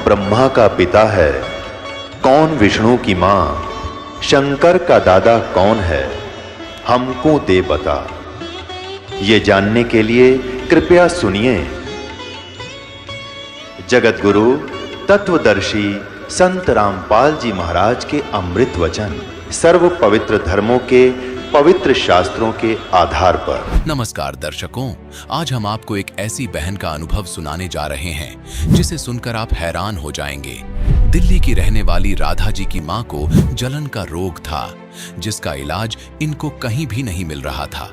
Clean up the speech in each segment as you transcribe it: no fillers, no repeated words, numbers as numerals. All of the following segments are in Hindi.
ब्रह्मा का पिता है, कौन विष्णु की मां, शंकर का दादा कौन है, हमको दे बता। ये जानने के लिए कृपया सुनिए। जगत गुरु तत्वदर्शी संत रामपाल जी महाराज के अमृत वचन सर्व पवित्र धर्मों के पवित्र शास्त्रों के आधार पर। नमस्कार दर्शकों, आज हम आपको एक ऐसी बहन का अनुभव सुनाने जा रहे हैं जिसे सुनकर आप हैरान हो जाएंगे। दिल्ली की रहने वाली राधा जी की मां को जलन का रोग था, जिसका इलाज इनको कहीं भी नहीं मिल रहा था।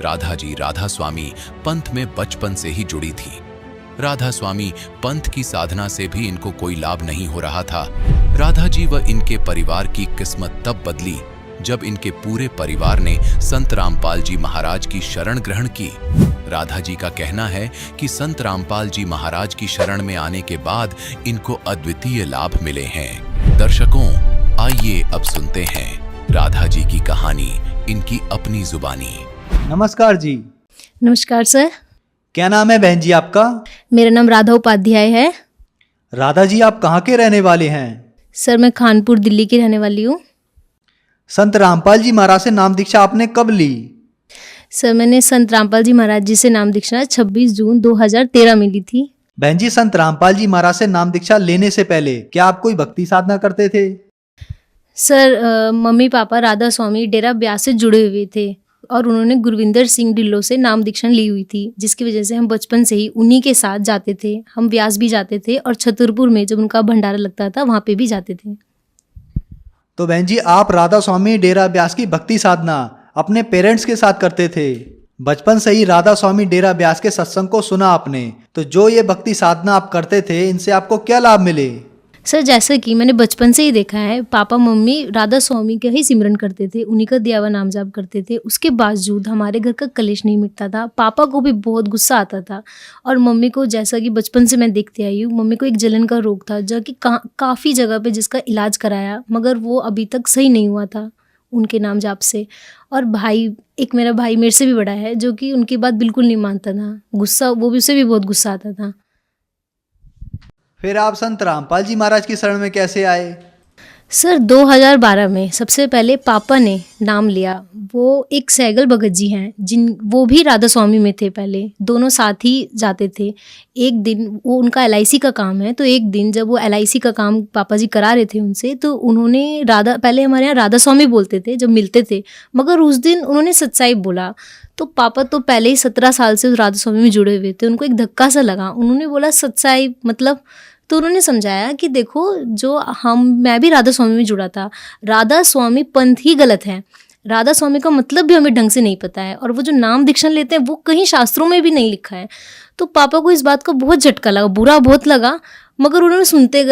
राधा जी राधा स्वामी पंथ में बचपन से ही जुड़ी थी। राधा स्वामी पंथ की साधना से भी इनको कोई लाभ नहीं हो रहा था। राधा जी व इनके परिवार की किस्मत तब बदली जब इनके पूरे परिवार ने संत रामपाल जी महाराज की शरण ग्रहण की। राधा जी का कहना है कि संत रामपाल जी महाराज की शरण में आने के बाद इनको अद्वितीय लाभ मिले हैं। दर्शकों, आइए अब सुनते हैं राधा जी की कहानी इनकी अपनी जुबानी। नमस्कार जी। नमस्कार सर। क्या नाम है बहन जी आपका? मेरा नाम राधा उपाध्याय है। राधा जी, आप कहाँ के रहने वाले हैं? सर मैं खानपुर दिल्ली की रहने वाली हूँ। संत रामपाल जी महाराज से नाम दीक्षा आपने कब ली? सर मैंने संत रामपाल जी महाराज जी से नाम दीक्षा 26 जून 2013 में ली थी। बहन जी, संत रामपाल जी महाराज से नाम दीक्षा लेने से पहले क्या आप कोई भक्ति साधना करते थे? सर मम्मी पापा राधा स्वामी डेरा ब्यास से जुड़े हुए थे और उन्होंने गुरविंदर सिंह ढिल्लों से नाम दीक्षा ली हुई थी, जिसकी वजह से हम बचपन से ही उन्हीं के साथ जाते थे। हम व्यास भी जाते थे और छतरपुर में जब उनका भंडारा लगता था वहाँ पे भी जाते थे। तो बहन जी, आप राधा स्वामी डेरा ब्यास की भक्ति साधना अपने पेरेंट्स के साथ करते थे। बचपन से ही राधा स्वामी डेरा ब्यास के सत्संग को सुना आपने, तो जो ये भक्ति साधना आप करते थे, इनसे आपको क्या लाभ मिले? सर जैसा कि मैंने बचपन से ही देखा है, पापा मम्मी राधा स्वामी का ही सिमरन करते थे, उन्हीं का दिया हुआ नाम जाप करते थे। उसके बावजूद हमारे घर का कलेश नहीं मिटता था। पापा को भी बहुत गुस्सा आता था और मम्मी को, जैसा कि बचपन से मैं देखती आई हूँ, मम्मी को एक जलन का रोग था जो कि काफ़ी जगह पे जिसका इलाज कराया, मगर वो अभी तक सही नहीं हुआ था उनके नाम जाप से। और भाई, एक मेरा भाई मेरे से भी बड़ा है, जो कि उनकी बात बिल्कुल नहीं मानता था। गुस्सा, वो भी, उसे भी बहुत गुस्सा आता था। फिर आप संत रामपाल जी महाराज की शरण में कैसे आए? सर 2012 में सबसे पहले पापा ने नाम लिया। वो एक सैगल भगत जी हैं, वो भी राधा स्वामी में थे पहले, दोनों साथ ही जाते थे। एक दिन वो, उनका LIC का काम है, तो एक दिन जब वो LIC का काम पापा जी करा रहे थे उनसे, तो उन्होंने पहले हमारे यहाँ राधा स्वामी बोलते थे जब मिलते थे, मगर उस दिन उन्होंने सच्चाई बोला। तो पापा तो पहले ही 17 साल से राधा स्वामी में जुड़े हुए थे, उनको एक धक्का सा लगा। उन्होंने बोला सच्चाई मतलब, तो उन्होंने समझाया कि देखो, मैं भी राधा स्वामी में जुड़ा था, राधा स्वामी पंथ ही गलत है, राधा स्वामी का मतलब भी हमें ढंग से नहीं पता है, और वो जो नाम दीक्षा लेते हैं वो कहीं शास्त्रों में भी नहीं लिखा है। तो पापा को इस बात का बहुत झटका लगा, बुरा बहुत लगा, मगर उन्होंने सुनते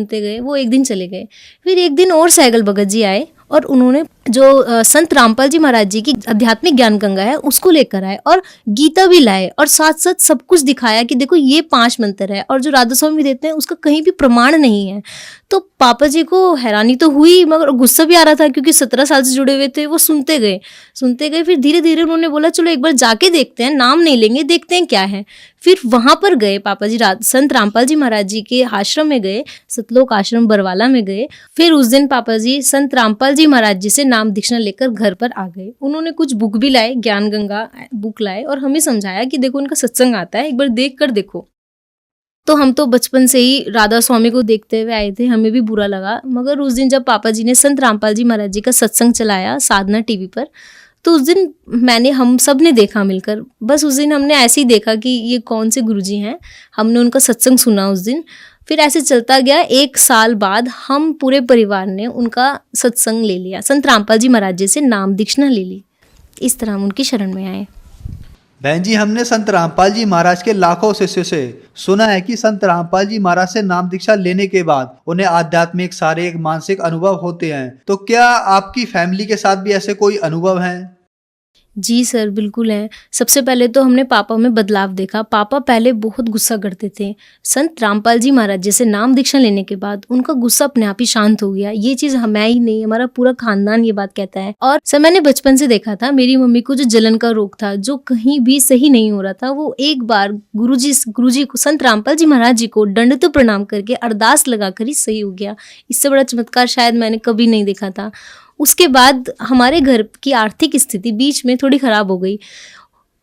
गए। वो एक दिन चले गए। फिर एक दिन और सैगल भगत जी आए और उन्होंने जो संत रामपाल जी महाराज जी की आध्यात्मिक ज्ञान गंगा है उसको लेकर आए और गीता भी लाए और साथ साथ सब कुछ दिखाया कि देखो ये 5 मंत्र है, और जो राधा स्वामी देते हैं उसका कहीं भी प्रमाण नहीं है। तो पापा जी को हैरानी तो हुई, मगर गुस्सा भी आ रहा था, क्योंकि 17 साल से जुड़े हुए थे। वो सुनते गए। फिर धीरे धीरे उन्होंने बोला चलो एक बार जाके देखते हैं, नाम नहीं लेंगे, देखते हैं क्या है। फिर वहां पर गए पापा जी, संत रामपाल जी महाराज जी के आश्रम में गए, सतलोक आश्रम बरवाला में गए। फिर उस दिन पापा जी संत रामपाल जी महाराज जी से नाम दीक्षा लेकर घर पर आ गए। उन्होंने कुछ बुक भी लाए, ज्ञान गंगा बुक लाए, और हमें समझाया कि देखो उनका सत्संग आता है, एक बार देख कर देखो। तो हम तो बचपन से ही राधा स्वामी को देखते हुए आए थे, हमें भी बुरा लगा। मगर उस दिन जब पापा जी ने संत रामपाल जी महाराज जी का सत्संग चलाया साधना टीवी पर, तो उस दिन हम सब ने देखा मिलकर। बस उस दिन हमने ऐसे ही देखा कि ये कौन से गुरुजी हैं, हमने उनका सत्संग सुना उस दिन। फिर ऐसे चलता गया। 1 साल बाद हम पूरे परिवार ने उनका सत्संग ले लिया, संत रामपाल जी महाराज जी से नाम दीक्षा ले ली। इस तरह हम उनकी शरण में आए। बहन जी, हमने संत रामपाल जी महाराज के लाखों शिष्यों से सुना है कि संत रामपाल जी महाराज से नाम दीक्षा लेने के बाद उन्हें आध्यात्मिक, शारीरिक, मानसिक अनुभव होते हैं। तो क्या आपकी फैमिली के साथ भी ऐसे कोई अनुभव हैं? जी सर, बिल्कुल है। सबसे पहले तो हमने पापा में बदलाव देखा। पापा पहले बहुत गुस्सा करते थे। संत रामपाल जी महाराज जैसे नाम दीक्षा लेने के बाद उनका गुस्सा अपने आप ही शांत हो गया। ये चीज़ मैं ही नहीं, हमारा पूरा खानदान ये बात कहता है। और सर मैंने बचपन से देखा था, मेरी मम्मी को जो जलन का रोग था, जो कहीं भी सही नहीं हो रहा था, वो एक बार गुरुजी को, संत रामपाल जी महाराज जी को दंडवत प्रणाम करके अरदास लगाकर ही सही हो गया। इससे बड़ा चमत्कार शायद मैंने कभी नहीं देखा था। उसके बाद हमारे घर की आर्थिक स्थिति बीच में थोड़ी ख़राब हो गई।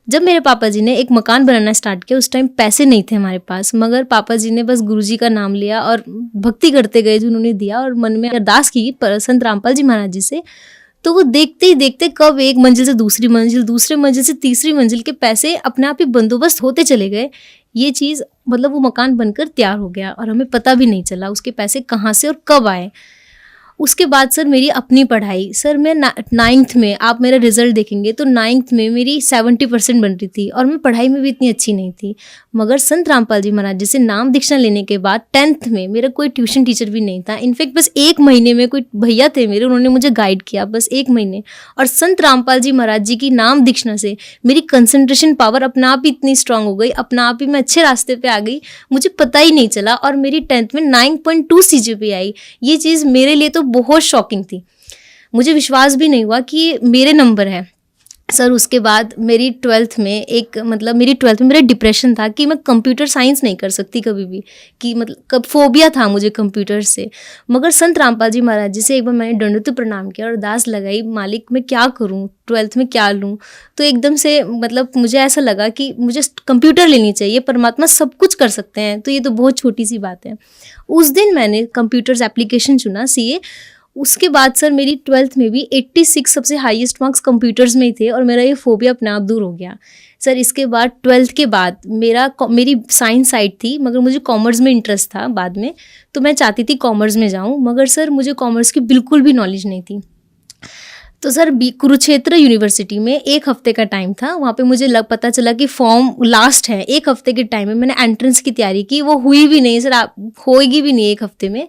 जब मेरे पापा जी ने एक मकान बनाना स्टार्ट किया, उस टाइम पैसे नहीं थे हमारे पास, मगर पापा जी ने बस गुरुजी का नाम लिया और भक्ति करते गए जो उन्होंने दिया, और मन में अरदास की संत रामपाल जी महाराज जी से। तो वो देखते ही देखते कब एक मंजिल से दूसरी मंजिल, दूसरे मंजिल से तीसरी मंजिल के पैसे अपने आप ही बंदोबस्त होते चले गए। ये चीज़ मतलब वो मकान बनकर तैयार हो गया और हमें पता भी नहीं चला उसके पैसे कहाँ से और कब आए। उसके बाद सर मेरी अपनी पढ़ाई, सर मैं 9th में, आप मेरा रिजल्ट देखेंगे तो 9th में मेरी 70% बन रही थी और मैं पढ़ाई में भी इतनी अच्छी नहीं थी। मगर संत रामपाल जी महाराज जी से नाम दीक्षा लेने के बाद 10th में मेरा कोई ट्यूशन टीचर भी नहीं था। इनफैक्ट बस 1 महीने में कोई भैया थे मेरे, उन्होंने मुझे गाइड किया बस 1 महीने। और संत रामपाल जी महाराज जी की नाम दीक्षा से मेरी कंसंट्रेशन पावर अपने आप ही इतनी स्ट्रांग हो गई, अपने आप ही मैं अच्छे रास्ते पे आ गई, मुझे पता ही नहीं चला। और मेरी 10th में 9.2 CGPA आई। ये चीज़ मेरे लिए तो बहुत शॉकिंग थी, मुझे विश्वास भी नहीं हुआ कि ये मेरे नंबर है। सर उसके बाद मेरी 12th में मेरी 12th में मेरा डिप्रेशन था कि मैं कंप्यूटर साइंस नहीं कर सकती कभी भी, कि मतलब फोबिया था मुझे कंप्यूटर से। मगर संत रामपाल जी महाराज जी से एक बार मैंने दंडवत प्रणाम किया और अरदास लगाई, मालिक मैं क्या करूं, 12th में क्या लूं। तो एकदम से मुझे ऐसा लगा कि मुझे कंप्यूटर लेनी चाहिए, परमात्मा सब कुछ कर सकते हैं, तो ये तो बहुत छोटी सी बात है। उस दिन मैंने कंप्यूटर्स एप्लीकेशन चुना, CA। उसके बाद सर मेरी 12th में भी 86 सबसे हाईएस्ट मार्क्स कंप्यूटर्स में ही थे और मेरा ये फोबिया अपने आप दूर हो गया। सर इसके बाद 12th के बाद मेरी साइंस साइड थी, मगर मुझे कॉमर्स में इंटरेस्ट था बाद में, तो मैं चाहती थी कॉमर्स में जाऊं, मगर सर मुझे कॉमर्स की बिल्कुल भी नॉलेज नहीं थी। तो सर कुरुक्षेत्र यूनिवर्सिटी में 1 हफ्ते का टाइम था, वहाँ पे मुझे पता चला कि फॉर्म लास्ट है। 1 हफ्ते के टाइम में मैंने एंट्रेंस की तैयारी की, वो हुई भी नहीं सर, होएगी भी नहीं 1 हफ्ते में।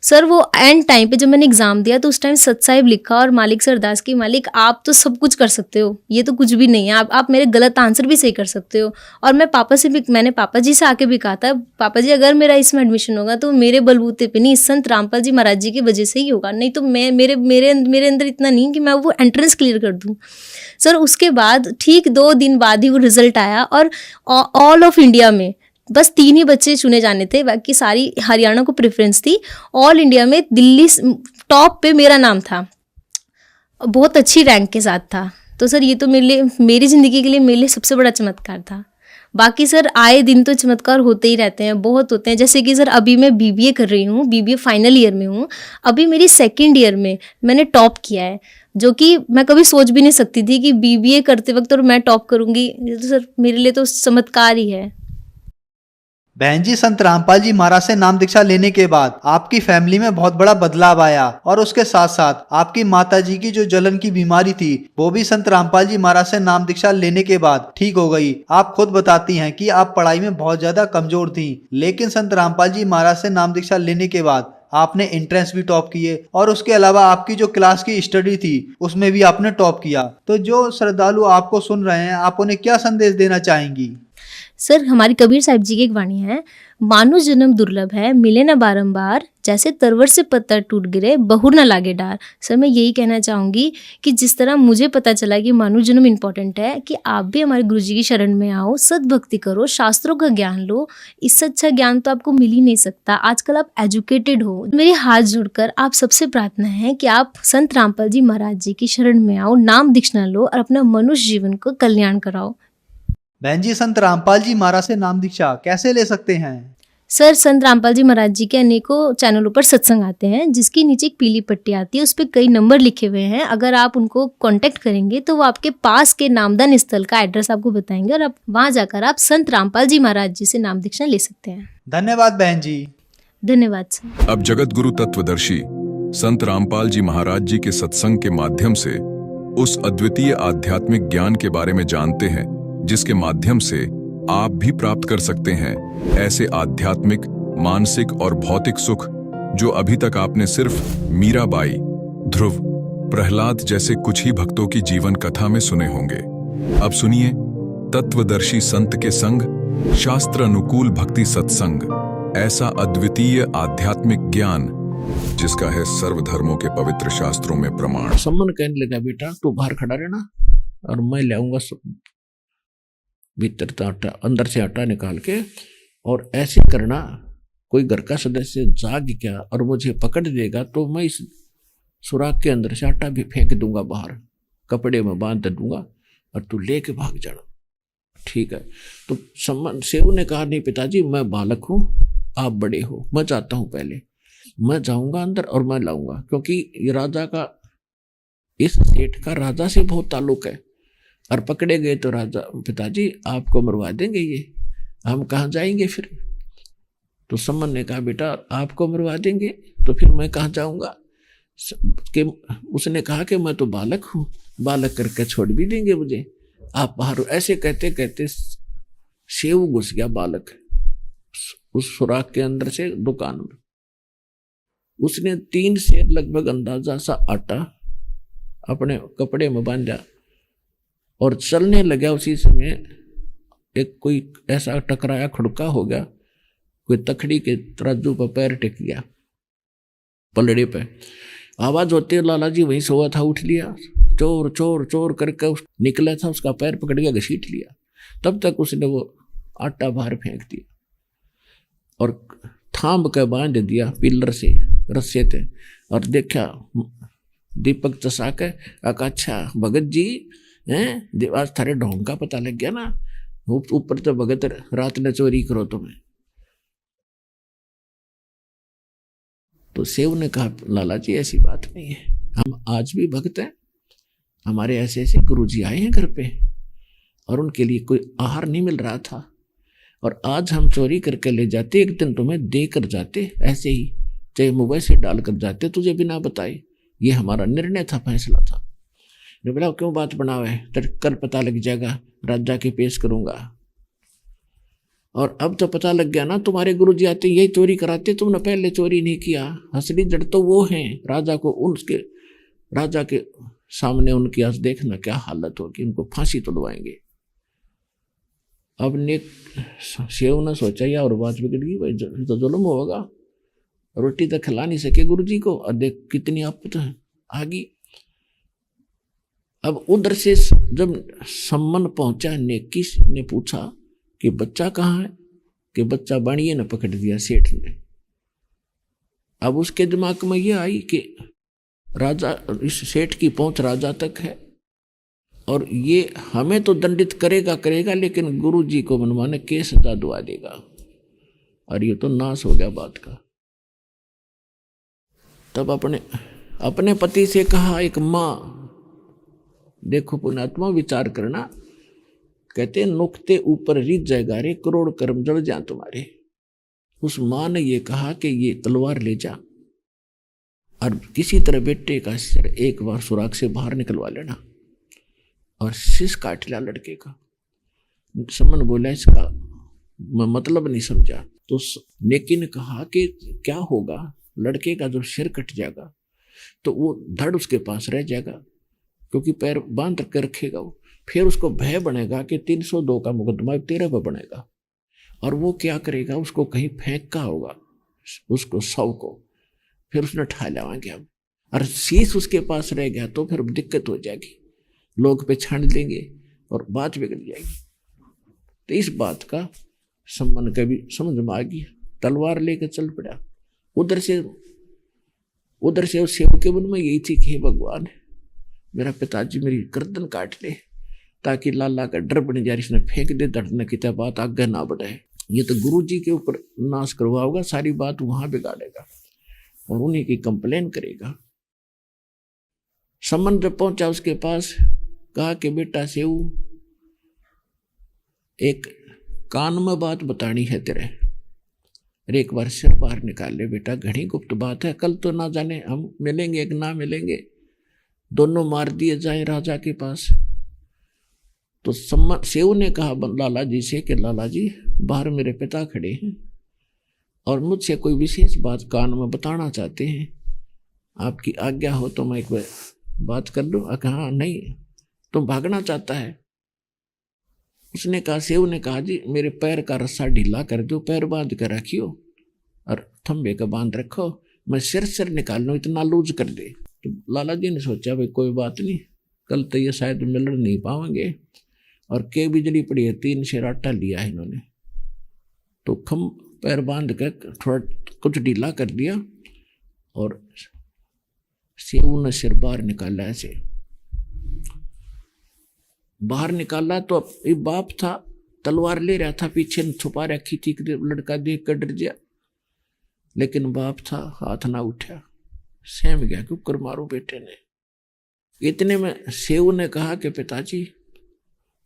सर वो एंड टाइम पे जब मैंने एग्ज़ाम दिया तो उस टाइम सत साहिब लिखा और मालिक से अरदास की, मालिक आप तो सब कुछ कर सकते हो, ये तो कुछ भी नहीं है, आप मेरे गलत आंसर भी सही कर सकते हो। और मैंने पापा जी से आके भी कहा था, पापा जी अगर मेरा इसमें एडमिशन होगा तो मेरे बलबूते पे नहीं, संत रामपाल जी महाराज जी की वजह से ही होगा, नहीं तो मेरे अंदर इतना नहीं कि मैं वो एंट्रेंस क्लियर कर दूँ। सर उसके बाद ठीक 2 दिन बाद ही वो रिजल्ट आया और ऑल ऑफ इंडिया में बस 3 ही बच्चे चुने जाने थे, बाकी सारी हरियाणा को प्रेफरेंस थी। ऑल इंडिया में दिल्ली टॉप पे मेरा नाम था, बहुत अच्छी रैंक के साथ था। तो सर ये तो मेरी ज़िंदगी के लिए मेरे लिए सबसे बड़ा चमत्कार था। बाकी सर आए दिन तो चमत्कार होते ही रहते हैं, बहुत होते हैं। जैसे कि सर अभी मैं BBA कर रही हूँ, BBA फाइनल ईयर में हूँ, अभी मेरी 2nd ईयर में मैंने टॉप किया है, जो कि मैं कभी सोच भी नहीं सकती थी कि BBA करते वक्त और मैं टॉप करूँगी। तो सर मेरे लिए तो चमत्कार ही है। बहन जी, संत रामपाल जी महाराज से नाम दीक्षा लेने के बाद आपकी फैमिली में बहुत बड़ा बदलाव आया और उसके साथ साथ आपकी माता जी की जो जलन की बीमारी थी वो भी संत रामपाल जी महाराज से नाम दीक्षा लेने के बाद ठीक हो गई। आप खुद बताती हैं कि आप पढ़ाई में बहुत ज्यादा कमजोर थी, लेकिन संत रामपाल जी महाराज से नाम दीक्षा लेने के बाद आपने एंट्रेंस भी टॉप किए और उसके अलावा आपकी जो क्लास की स्टडी थी उसमें भी आपने टॉप किया। तो जो श्रद्धालु आपको सुन रहे हैं, आप उन्हें क्या संदेश देना चाहेंगी? सर हमारी कबीर साहिब जी की एक वाणी है, मानो जन्म दुर्लभ है मिले न बारंबार, जैसे तरवर से पत्थर टूट गिरे बहुर न लागे डार। सर मैं यही कहना चाहूँगी कि जिस तरह मुझे पता चला कि मानो जन्म इम्पॉर्टेंट है, कि आप भी हमारे गुरु जी की शरण में आओ, सद्भक्ति करो, शास्त्रों का ज्ञान लो। इससे अच्छा ज्ञान तो आपको मिल ही नहीं सकता। आजकल आप एजुकेटेड हो। मेरे हाथ जोड़कर आप सबसे प्रार्थना है कि आप संत रामपाल जी महाराज जी की शरण में आओ, नाम दीक्षा लो और अपना मनुष्य जीवन को कल्याण कराओ। बहन जी, संत रामपाल जी महाराज से नाम दीक्षा कैसे ले सकते हैं? सर संत रामपाल जी महाराज जी के अनेकों चैनलों पर सत्संग आते हैं, जिसके नीचे एक पीली पट्टी आती है, उस पर कई नंबर लिखे हुए हैं। अगर आप उनको कांटेक्ट करेंगे तो वो आपके पास के नामदान स्थल का एड्रेस आपको बताएंगे और आप वहां जाकर आप संत रामपाल जी महाराज जी से नाम दीक्षा ले सकते हैं। धन्यवाद बहन जी। धन्यवाद सर। अब जगत गुरु तत्वदर्शी संत रामपाल जी महाराज जी के सत्संग के माध्यम से उस अद्वितीय आध्यात्मिक ज्ञान के बारे में जानते हैं जिसके माध्यम से आप भी प्राप्त कर सकते हैं ऐसे आध्यात्मिक, मानसिक और भौतिक सुख जो अभी तक आपने सिर्फ मीराबाई, ध्रुव, प्रहलाद जैसे कुछ ही भक्तों की जीवन कथा में सुने होंगे। अब सुनिए तत्वदर्शी संत के संग शास्त्र अनुकूल भक्ति सत्संग, ऐसा अद्वितीय आध्यात्मिक ज्ञान जिसका है सर्वधर्मों के पवित्र शास्त्रों में प्रमाण। सम्मन कहने लगा, बेटा तू बाहर खड़ा रहना और मैं लाऊंगा भीतर आटा, अंदर से आटा निकाल के, और ऐसे करना कोई घर का सदस्य जाग गया और मुझे पकड़ देगा तो मैं इस सुराख के अंदर से आटा भी फेंक दूंगा बाहर, कपड़े में बांध दूंगा और तू लेके भाग जाना। ठीक है। तो सम्मन सेव ने कहा, नहीं पिताजी मैं बालक हूं, आप बड़े हो, मैं जाता हूं, पहले मैं जाऊंगा अंदर और मैं लाऊंगा, क्योंकि ये राजा का, इस सेठ का राजा से बहुत ताल्लुक है, और पकड़े गए तो राजा, पिताजी आपको मरवा देंगे, ये हम कहाँ जाएंगे फिर। तो सम्मन ने कहा, बेटा आपको मरवा देंगे तो फिर मैं कहाँ जाऊंगा। कि उसने कहा कि मैं तो बालक हूं, बालक करके छोड़ भी देंगे मुझे, आप बाहर। ऐसे कहते कहते सेव घुस गया बालक उस सुराख के अंदर से दुकान में। उसने 3 सेर लगभग अंदाजा सा आटा अपने कपड़े में बांधा और चलने लगा। उसी समय एक कोई ऐसा टकराया, खुड़का हो गया, कोई तखड़ी के तराजू पर पैर टिक गया, पलड़े पे आवाज होती, लाला जी वहीं सोया था, उठ लिया, चोर चोर चोर करके निकला था, उसका पैर पकड़ गया, घसीट लिया। तब तक उसने वो आटा बाहर फेंक दिया और थाम के बांध दिया पिलर से, रस्से थे, और देखा दीपक चसा के, अच्छा भगत जी हैं, आज थारे ढोंग का पता लग गया ना, ऊपर तो भगत रात ने चोरी करो तुम्हें। तो सेव ने कहा, लाला जी ऐसी बात नहीं है, हम आज भी भक्त हैं, हमारे ऐसे ऐसे गुरुजी आए हैं घर पे और उनके लिए कोई आहार नहीं मिल रहा था, और आज हम चोरी करके ले जाते, एक दिन तुम्हें दे कर जाते, ऐसे ही चाहे मोबाइल से डाल कर जाते तुझे बिना बताए। ये हमारा निर्णय था, फैसला था। ने बोला क्यों बात बनावे, कल पता लग जाएगा, राजा के पेश करूंगा। और अब तो पता लग गया ना, तुम्हारे गुरुजी आते यही चोरी कराते, तुमने पहले चोरी नहीं किया। असली जड़ तो वो हैं, राजा को उनके राजा के सामने उनकी आज देखना क्या हालत होगी, उनको फांसी तोड़वाएंगे। अब ने सेव ने सोचा या और बात बिगड़ गई, भाई तो जुल्म होगा, रोटी तो खिला नहीं सके गुरुजी को, और देख कितनी आपत आ गई। अब उधर से जब सम्मन पहुंचा, नेकी ने पूछा कि बच्चा कहाँ है, कि बच्चा बाणिये ने पकड़ दिया सेठ ने। अब उसके दिमाग में यह आई कि राजा, इस सेठ की पहुंच राजा तक है और ये हमें तो दंडित करेगा, लेकिन गुरुजी को मनमाने के सजा दुआ देगा, और ये तो नाश हो गया बात का। तब अपने पति से कहा, एक माँ, देखो पुण्यात्मा विचार करना, कहते नुक्ते ऊपर रिझ जाएगा रे, करोड़ कर्म जड़ जा तुम्हारे। उस माँ ने ये कहा कि ये तलवार ले जा और किसी तरह बेटे का सिर एक बार सुराख से बाहर निकलवा लेना और शीश काट लिया लड़के का। सम्मन बोला, इसका मैं मतलब नहीं समझा। तो नेकी ने कहा कि क्या होगा, लड़के का जब सिर कट जाएगा तो वो धड़ उसके पास रह जाएगा, क्योंकि पैर बांध कर रखेगा वो। फिर उसको भय बनेगा कि 302 का मुकदमा तेरे पर बनेगा, और वो क्या करेगा, उसको कहीं फेंक का होगा, उसको शव को फिर उसने ठा लाएंगे हम, और शीश उसके पास रह गया तो फिर दिक्कत हो जाएगी, लोग पहचान लेंगे और बात बिगड़ जाएगी। तो इस बात का सम्मन कभी समझ में आ गई, तलवार लेकर चल पड़ा। उधर से उस सेव के मन में यही थी कि हे भगवान, मेरा पिताजी मेरी गर्दन काट ले, ताकि लाला का डर बन जाए, इसने फेंक दे, दर्द की बात आगे ना बढ़े। ये तो गुरुजी के ऊपर नाश करवाओगा, सारी बात वहां बिगाड़ेगा और उन्हीं की कंप्लेन करेगा। सम्मन जब पहुंचा उसके पास, कहा कि बेटा सेऊ, एक कान में बात बतानी है तेरे, अरे एक बार सिर बाहर निकाल ले बेटा, घड़ी गुप्त बात है, कल तो ना जाने हम मिलेंगे कि ना मिलेंगे, दोनों मार दिए जाए राजा के पास। तो सेव ने कहा लाला जी से कि लाला जी, बाहर मेरे पिता खड़े हैं और मुझसे कोई विशेष बात कान में बताना चाहते हैं, आपकी आज्ञा हो तो मैं एक बार बात कर लो। कहा नहीं, तुम भागना चाहता है? उसने कहा, सेव ने कहा, जी मेरे पैर का रस्सा ढीला कर दो, पैर बांध कर रखियो और थंबे का बांध रखो, मैं सिर निकाल लूँ, इतना लूज कर दे। तो लाला जी ने सोचा भाई कोई बात नहीं, कल तो ये शायद मिल नहीं पाएंगे। और के बिजली पड़ी है, 3 शेर आटा लिया है इन्होंने, तो खम पैर बांध कर थोड़ा कुछ ढीला कर दिया और सेव ने सिर बाहर निकाला। ऐसे बाहर निकाला तो एक बाप था, तलवार ले रहा था, पीछे छुपा रखी थी, लड़का देख कर डर गया, लेकिन बाप था, हाथ ना उठा, सहम गया कि कर मारो बेटे ने। इतने में सेव ने कहा कि पिताजी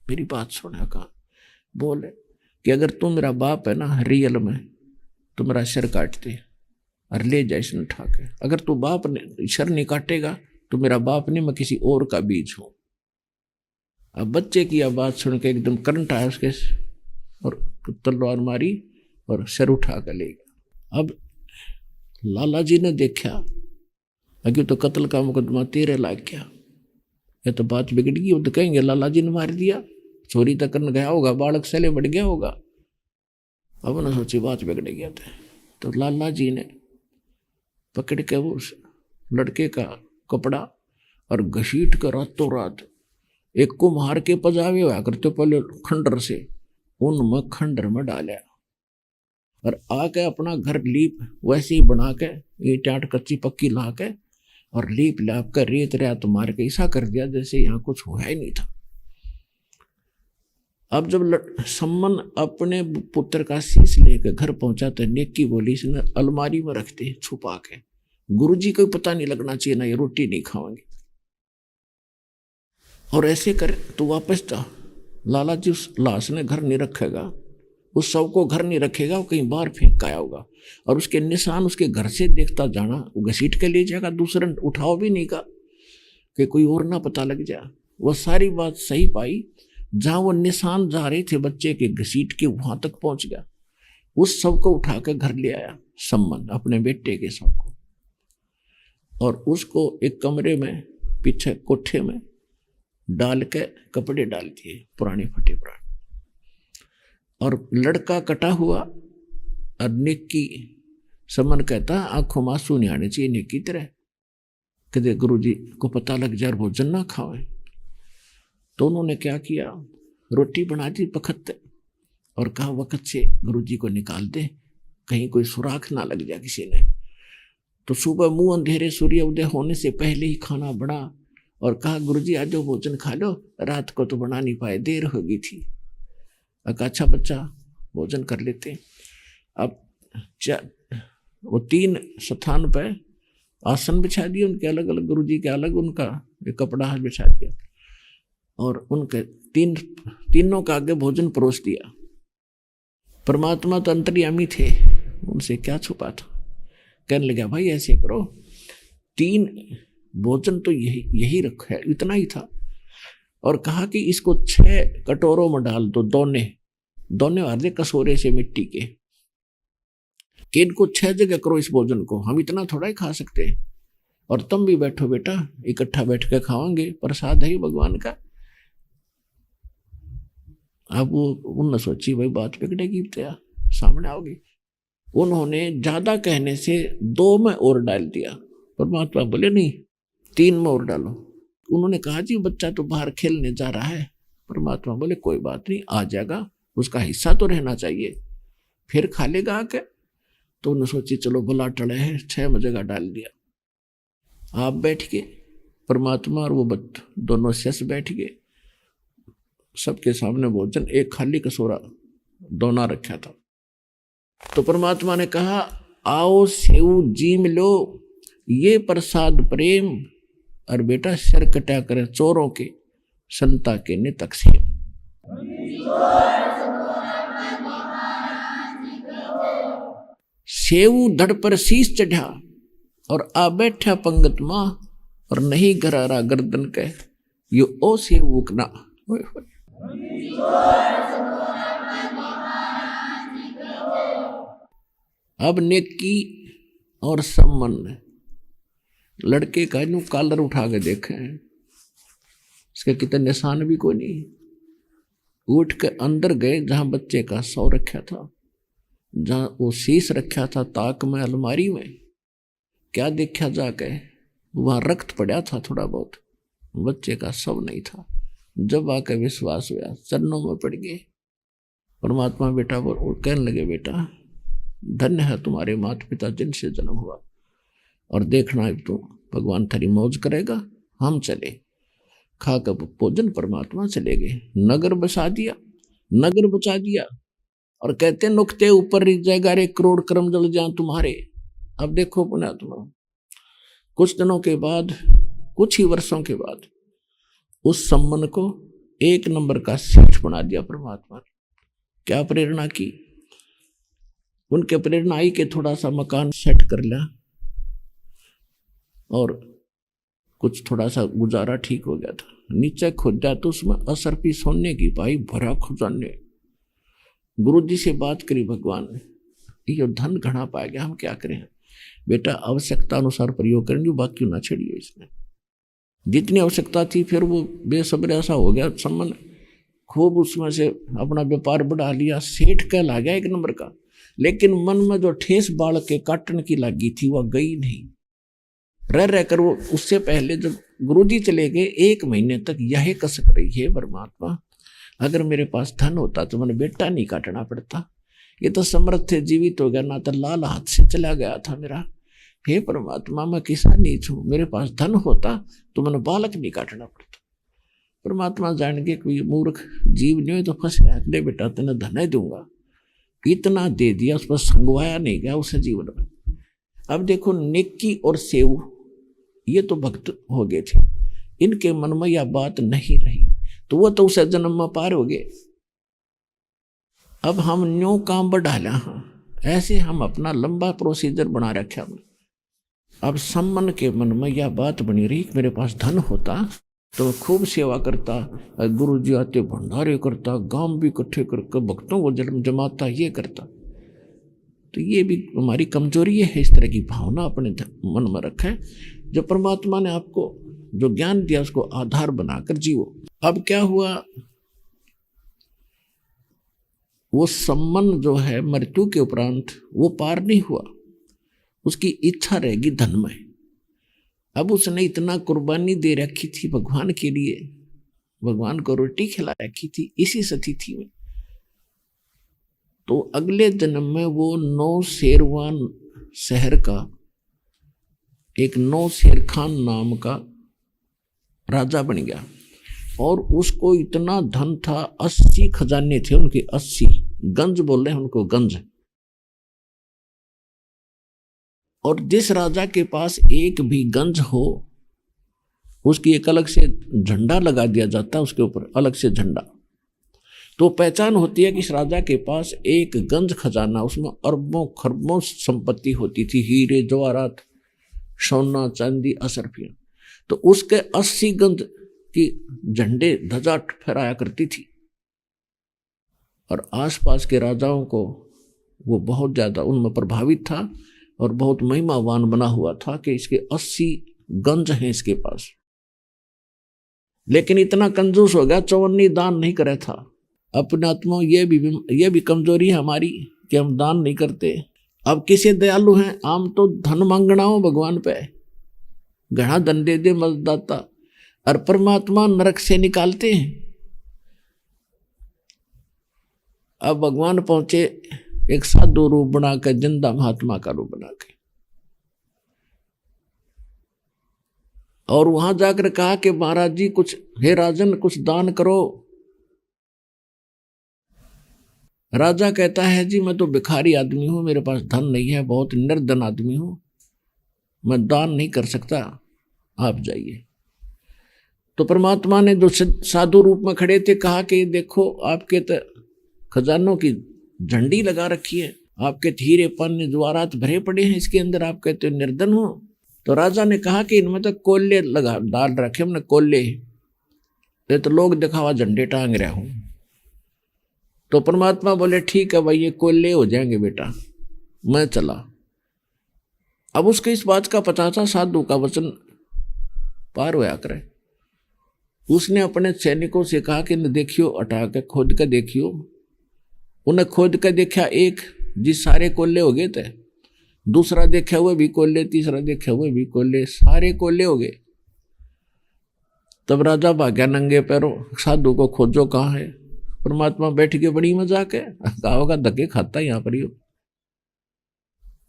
मेरी बात सुना। कहा, बोले कि अगर तू मेरा बाप है ना रियल में, तो मेरा सिर काट दे और ले जाए इसने उठा के। अगर तू बाप ने सिर नहीं काटेगा तो मेरा बाप नहीं, मैं किसी और का बीज हूं। अब बच्चे की यह बात सुन के एकदम करंट आया उसके और तलवार मारी और सिर उठा कर ले गया। अब लाला जी ने देखा, अभी तो कत्ल का मुकदमा 13 लाख गया, ये तो बात बिगड़ गई। वो तो कहेंगे लाला जी ने मार दिया, चोरी तक करने गया होगा, बालक सैले बढ़ गया होगा। अब उन्होंने सोची बात बिगड़ गया था, तो लाला जी ने पकड़ के वो लड़के का कपड़ा और घसीट कर रातों रात एक को मार के पजावे हुआ करते पहले खंडर से, उनमें खंडर में डाला और आके अपना घर लीप वैसे ही बना के, ईंट आट कच्ची पक्की ला के और लीप लाप कर रेत रेत मार के ऐसा कर दिया जैसे यहाँ कुछ हुआ ही नहीं था। अब जब सम्मन अपने पुत्र का शीश लेकर घर पहुंचा तो नेकी बोली, इसने अलमारी में रखते छुपा के, गुरुजी को पता नहीं लगना चाहिए ना, ये रोटी नहीं खाएंगे। और ऐसे कर तो वापस जा, लाला जी उस लाश ने घर नहीं रखेगा, उस शव को घर नहीं रखेगा, वो कहीं बाहर फेंक आया होगा और उसके निशान उसके घर से देखता जाना, वो घसीट के ले जाएगा, दूसरा उठाओ भी नहीं का कि कोई और ना पता लग जाए। वह सारी बात सही पाई, जहां वो निशान जा रहे थे बच्चे के घसीट के वहां तक पहुंच गया, उस शव को उठा कर घर ले आया सम्मन, अपने बेटे के शव को, और उसको एक कमरे में पीछे कोठे में डाल के कपड़े डाल दिए पुराने फटे पुराने, और लड़का कटा हुआ और नेकी सम्मन कहता आंखों में आंसू नहीं आने चाहिए नेकी तरह, कदे गुरुजी को पता लग जाए भोजन ना खावे। तो उन्होंने क्या किया, रोटी बना दी पखत और कहा वक्त से गुरुजी को निकाल दे, कहीं कोई सुराख ना लग जाए किसी ने। तो सुबह मुंह अंधेरे सूर्य उदय होने से पहले ही खाना बना और कहा गुरुजी आज जो भोजन खा लो, रात को तो बना नहीं पाए, देर हो गई थी। अच्छा बच्चा भोजन कर लेते। अब वो 3 स्थान पर आसन बिछा दिए उनके अलग अलग, गुरुजी के अलग उनका एक कपड़ा हाथ बिछा दिया और उनके तीनों का आगे भोजन परोस दिया। परमात्मा तो अंतर्यामी थे, उनसे क्या छुपा था। कहने लगा भाई ऐसे करो, 3 भोजन तो यही रखा है, इतना ही था, और कहा कि इसको 6 कटोरों में डाल दो, दोने वाले कसोरे से मिट्टी के, कि इनको 6 जगह करो इस भोजन को, हम इतना थोड़ा ही खा सकते हैं, और तुम भी बैठो बेटा, इकट्ठा बैठ के खाओगे, प्रसाद है भगवान का। अब वो उन्होंने सोची भाई बात बिगड़ेगी, सामने आओगी। उन्होंने ज्यादा कहने से 2 में और डाल दिया, परमात्मा बोले नहीं 3 में और डालो। उन्होंने कहा जी बच्चा तो बाहर खेलने जा रहा है, परमात्मा बोले कोई बात नहीं, आ जाएगा, उसका हिस्सा तो रहना चाहिए, फिर खा लेगा आके। तो उन्होंने सोची चलो भला टड़े है, 6 में जगह डाल दिया। आप बैठ के परमात्मा और वो दोनों शेष बैठ गए, सबके सामने भोजन, एक खाली कसोरा दोना रखा था। तो परमात्मा ने कहा आओ सेव जीम लो, ये प्रसाद प्रेम, और बेटा सर कटा करे चोरों के, संता के नितक से। सेव धड़ पर शीश चढ़ा और आ बैठा पंगत मां, और नहीं गरारा गर्दन के, यो ओ सेव उकना। अब नेकी और सम्मन लड़के का यूं कॉलर उठा के देखे, इसके कितने निशान भी कोई नहीं। उठ के अंदर गए जहां बच्चे का शव रखा था, जहां वो शीश रखा था ताक में अलमारी में। क्या देखा जाके, वहां रक्त पड़ा था थोड़ा बहुत, बच्चे का शव नहीं था। जब आके विश्वास हुआ, चरणों में पड़ गए। परमात्मा बेटा वो कहने लगे, बेटा धन्य है तुम्हारे माता पिता जिनसे जन्म हुआ, और देखना है तो भगवान थारी मौज करेगा। हम चले, खाकर भोजन परमात्मा चले गए। नगर बसा दिया, नगर बचा दिया, और कहते नुकते ऊपर रिझ जाएगा रे करोड़ कर्म जल जाए तुम्हारे। अब देखो पुण्यात्मा, कुछ दिनों के बाद, कुछ ही वर्षों के बाद उस सम्मन को 1 नंबर का सेठ बना दिया परमात्मा ने। क्या प्रेरणा की? उनके प्रेरणा आई कि थोड़ा सा मकान सेट कर लिया और कुछ थोड़ा सा गुजारा ठीक हो गया था। नीचे खोदा तो उसमें असरफी सोने की पाई भरा खजाने। गुरु जी से बात करी भगवान ने, ये धन घना पाया गया, हम क्या करें? बेटा आवश्यकता अनुसार प्रयोग करेंगे, बाकी ना छेड़िए इसमें। जितनी आवश्यकता थी फिर वो बेसब्र ऐसा हो गया, सम्मन खूब उसमें से अपना व्यापार बढ़ा लिया, सेठ कहला गया 1 नंबर का। लेकिन मन में जो ठेस बाल के काटन की लगी थी वह गई नहीं। रह रहकर वो उससे पहले जब गुरुजी चले गए 1 महीने तक यही कसक रही है, परमात्मा अगर मेरे पास धन होता तो मैंने बेटा नहीं काटना पड़ता। ये तो समर्थ थे, जीवित हो गया, ना तो लाल हाथ से चला गया था मेरा। हे परमात्मा मैं किसान नीच हूँ, मेरे पास धन होता तो मैंने बालक नहीं काटना पड़ता। परमात्मा जान के कोई मूर्ख जीव नहीं हो तो फंस गया। ले बेटा तेने धन ही दूंगा, इतना दे दिया, उस पर संगवाया नहीं गया उसे जीवन में। अब देखो नेकी और सेव ये तो भक्त हो गए थे, इनके मन में यह बात नहीं रही तो वो तो उसे जन्म में पार हो गए। अब हम न्यू काम बढ़ा लिया, ऐसे हम अपना लंबा प्रोसीजर बना रखा। अब सम्मन के मन में यह बात बनी रही कि मेरे पास धन होता तो मैं खूब सेवा करता, गुरु जी आते भंडारे करता, गांव भी इकट्ठे करके भक्तों को जन्म जमाता, ये करता। तो ये भी हमारी कमजोरी है, इस तरह की भावना अपने मन में रखे। जो परमात्मा ने आपको जो ज्ञान दिया उसको आधार बनाकर जियो। अब क्या हुआ, वो सम्मन जो है मृत्यु के उपरांत वो पार नहीं हुआ, उसकी इच्छा रहेगी धन में। अब उसने इतना कुर्बानी दे रखी थी भगवान के लिए, भगवान को रोटी खिला रखी थी इसी सतिथि में, तो अगले जन्म में वो 9 शेरवान शहर का एक 9 शेर खान नाम का राजा बन गया। और उसको इतना धन था, 80 खजाने थे उनके, 80 गंज बोल रहे हैं उनको, गंज। और जिस राजा के पास एक भी गंज हो उसकी एक अलग से झंडा लगा दिया जाता है, उसके ऊपर अलग से झंडा, तो पहचान होती है कि इस राजा के पास एक गंज खजाना, उसमें अरबों खरबों संपत्ति होती थी, हीरे जवाहरात, सोना चांदी असरफियां। तो उसके 80 गंज की झंडे ध्वजा फहराया करती थी। और आसपास के राजाओं को वो बहुत ज्यादा उनमें प्रभावित था और बहुत महिमावान बना हुआ था कि इसके 80 गंज हैं इसके पास। लेकिन इतना कंजूस हो गया, चौवन्नी दान नहीं करे था। अपने आत्मा ये भी कमजोरी है हमारी कि हम दान नहीं करते। अब किसे दयालु हैं, आम तो धन मांगना हो भगवान पे, घना धन दे दे मददाता, और परमात्मा नरक से निकालते हैं। अब भगवान पहुंचे एक साधु रूप बनाकर, जिंदा महात्मा का रूप बनाकर, और वहां जाकर कहा कि महाराज जी कुछ, हे राजन कुछ दान करो। राजा कहता है जी मैं तो भिखारी आदमी हूं, मेरे पास धन नहीं है, बहुत निर्धन आदमी हूं, मैं दान नहीं कर सकता, आप जाइए। तो परमात्मा ने जो साधु रूप में खड़े थे कहा कि देखो आपके तो खजानों की झंडी लगा रखी है, आपके हीरे पानी जवाहरात भरे पड़े हैं इसके अंदर, आप कहते हो निर्धन हो। तो राजा ने कहा कि इनमें तो कोल्ले लगा डाल रखे हमने, कोल्ले, तो लोग दिखावा झंडे टांग रहा हूं। तो परमात्मा बोले ठीक है भाई, ये कोल्ले हो जाएंगे बेटा, मैं चला। अब उसके इस बात का पता था साधु का वचन पार होया करे। उसने अपने सैनिकों से कहा कि न देखियो, हटा के खोद के देखियो। उन्हें खोद के देखा एक, जिस सारे कोल्ले हो गए थे। दूसरा देखा हुए भी कोल्ले, तीसरा देखा हुए भी कोल्ले, सारे कोल्ले हो गए। तब राजा भाग्या नंगे पैरों, साधु को खोजो कहाँ है। परमात्मा बैठ के बड़ी मजाक है, गाँव का धक्के खाता यहाँ पर ही हो।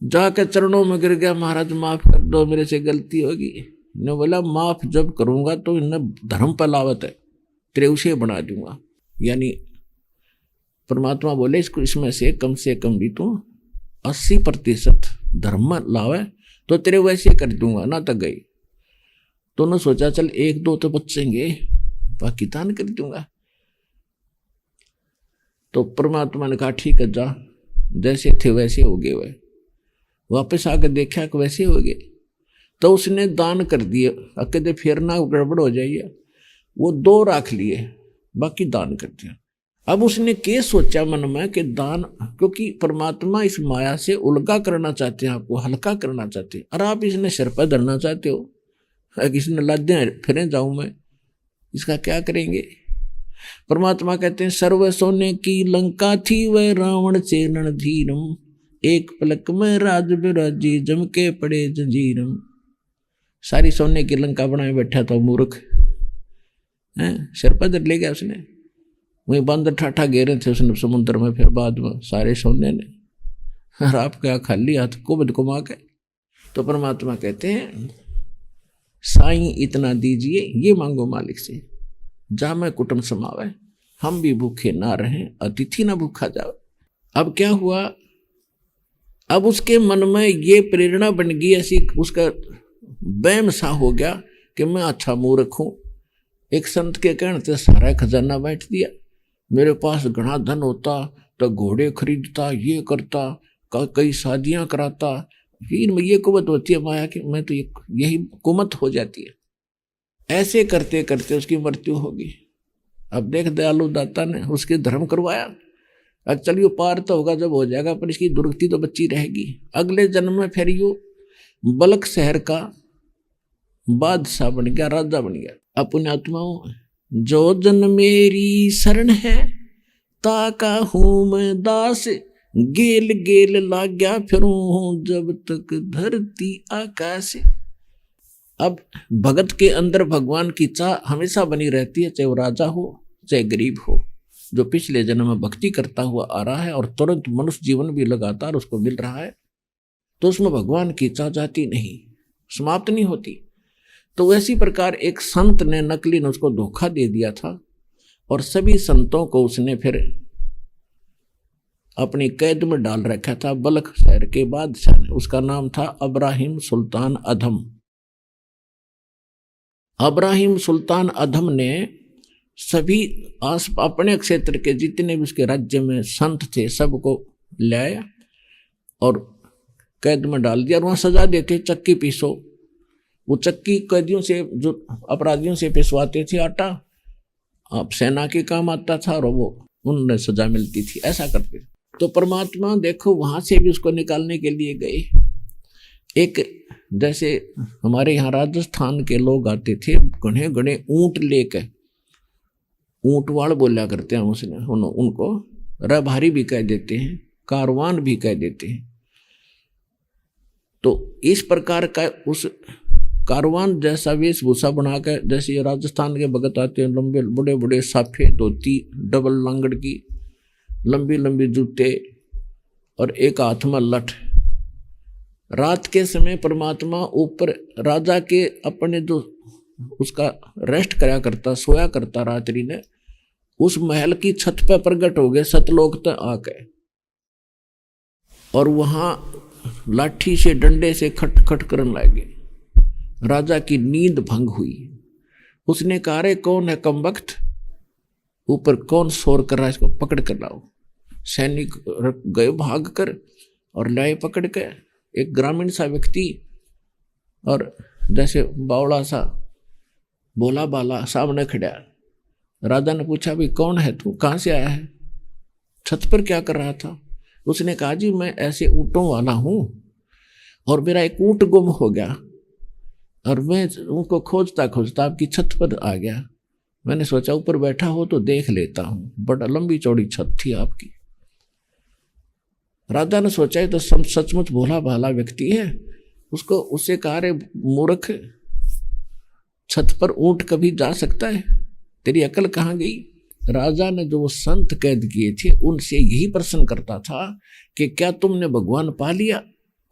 जाके चरणों में गिर गया, महाराज माफ कर दो, मेरे से गलती होगी। ने बोला माफ जब करूंगा तो इन्हें धर्म पलावत है, तेरे उसे बना दूंगा। यानी परमात्मा बोले इसको, इसमें से कम भी तू 80% धर्म लावे तो तेरे वैसे कर दूंगा ना। तक गई तो उन्होंने सोचा चल 1-2 तो बचेंगे, बाकी दान कर दूंगा। तो परमात्मा ने कहा ठीक है जा, जैसे थे वैसे हो गए। वह वापस आकर देखा कि वैसे हो गए, तो उसने दान कर दिए। अकेले फिर ना गड़बड़ हो जाइए, वो 2 रख लिए, बाकी दान कर दिया। अब उसने क्या सोचा मन में कि दान, क्योंकि परमात्मा इस माया से उलगा करना चाहते हैं, आपको हल्का करना चाहते हैं, और आप इसने सिर पर धरना चाहते हो। इसने लादे फिर जाऊं मैं, इसका क्या करेंगे। परमात्मा कहते हैं सर्व सोने की लंका थी, वह रावण से रणधीरम, एक पलक में राज बिराजी, जम के पड़े जंजीरम। सारी सोने की लंका बनाए बैठा था मूर्ख, सिर पर धर ले गया उसने। वही बंदर ठाठा घेरे थे उसने समुद्र में, फिर बाद में सारे सोने ने, और आप क्या खाली हाथ को बद को माँ के। तो परमात्मा कहते हैं साईं इतना दीजिए, ये मांगो मालिक से, जा मैं कुटुंब समावे, हम भी भूखे ना रहें, अतिथि ना भूखा जावे। अब क्या हुआ, अब उसके मन में ये प्रेरणा बन गई ऐसी, उसका वहम सा हो गया कि मैं अच्छा मूर्ख हूं। एक संत के कहने से सारा खजाना बैठ दिया, मेरे पास घना धन होता तो घोड़े खरीदता, ये करता, कई शादियां कराता। फिर ये कुमत होती है माया की, मैं तो यही कुमत हो जाती है। ऐसे करते करते उसकी मृत्यु होगी। अब देख दयालु दाता ने उसके धर्म करवाया। अब चलिए पार तो होगा जब हो जाएगा, पर इसकी दुर्गति तो बच्ची रहेगी। अगले जन्म में फिर यू बलक शहर का बादशाह बन गया, राजा बन गया। अपने आत्माओं, जो जन मेरी शरण है, ताका हूं मैं दास, गेल गेल लाग्या फिरूं हूं जब तक धरती आकाश। अब भगत के अंदर भगवान की चाह हमेशा बनी रहती है, चाहे वो राजा हो चाहे गरीब हो। जो पिछले जन्म में भक्ति करता हुआ आ रहा है और तुरंत मनुष्य जीवन भी लगातार उसको मिल रहा है, तो उसमें भगवान की चाह जाती नहीं, समाप्त नहीं होती। तो वैसी प्रकार एक संत ने, नकली ने उसको धोखा दे दिया था, और सभी संतों को उसने फिर अपनी कैद में डाल रखा था। बलख शहर के बादशाह ने, उसका नाम था अब्राहिम सुल्तान अधम। अब्राहिम सुल्तान अधम ने सभी अपने क्षेत्र के जितने भी उसके राज्य में संत थे सबको लाया और कैद में डाल दिया, और वहाँ सजा देते, चक्की पीसो। वो चक्की कैदियों से, जो अपराधियों से पिसवाते थे आटा, अब सेना के काम आता था और वो उन्हें सजा मिलती थी, ऐसा करते थे। तो परमात्मा देखो वहां से भी उसको निकालने के लिए गए। एक जैसे हमारे यहाँ राजस्थान के लोग आते थे, घने घने ऊंट लेके, ऊंटवाड़ बोला करते हैं उसने, उनको रभारी भी कह देते हैं, कारवान भी कह देते हैं। तो इस प्रकार का उस कारवान जैसा वेशभूषा बनाकर, जैसे राजस्थान के भगत आते हैं, लंबे बड़े बड़े साफे धोती, डबल लांगड़ की, लंबी लंबी जूते और एक हाथ में लठ। रात के समय परमात्मा ऊपर राजा के अपने जो उसका रेस्ट कराया करता, सोया करता रात्रि ने, उस महल की छत पर प्रकट हो गए सतलोक तक आके, और वहां लाठी से डंडे से खट खट करने लगे। राजा की नींद भंग हुई। उसने कहा रे कौन है कमबख्त, ऊपर कौन शोर कर रहा है, इसको पकड़ कर लाओ। सैनिक गए भाग कर और लाए पकड़ के। एक ग्रामीण सा व्यक्ति और जैसे बावड़ा सा बोला बाला सामने खड़ा। राजा ने पूछा भी कौन है तू, कहाँ से आया है, छत पर क्या कर रहा था। उसने कहा जी मैं ऐसे ऊँटों वाला हूँ और मेरा एक ऊंट गुम हो गया और मैं उनको खोजता खोजता आपकी छत पर आ गया। मैंने सोचा ऊपर बैठा हो तो देख लेता हूं, बड़ा लंबी चौड़ी छत थी आपकी। राजा ने सोचा है तो सचमुच भोला भाला व्यक्ति है, उसको उससे कहा, रे मूर्ख, छत पर ऊंट कभी जा सकता है? तेरी अकल कहाँ गई? राजा ने जो संत कैद किए थे उनसे यही प्रश्न करता था कि क्या तुमने भगवान पा लिया?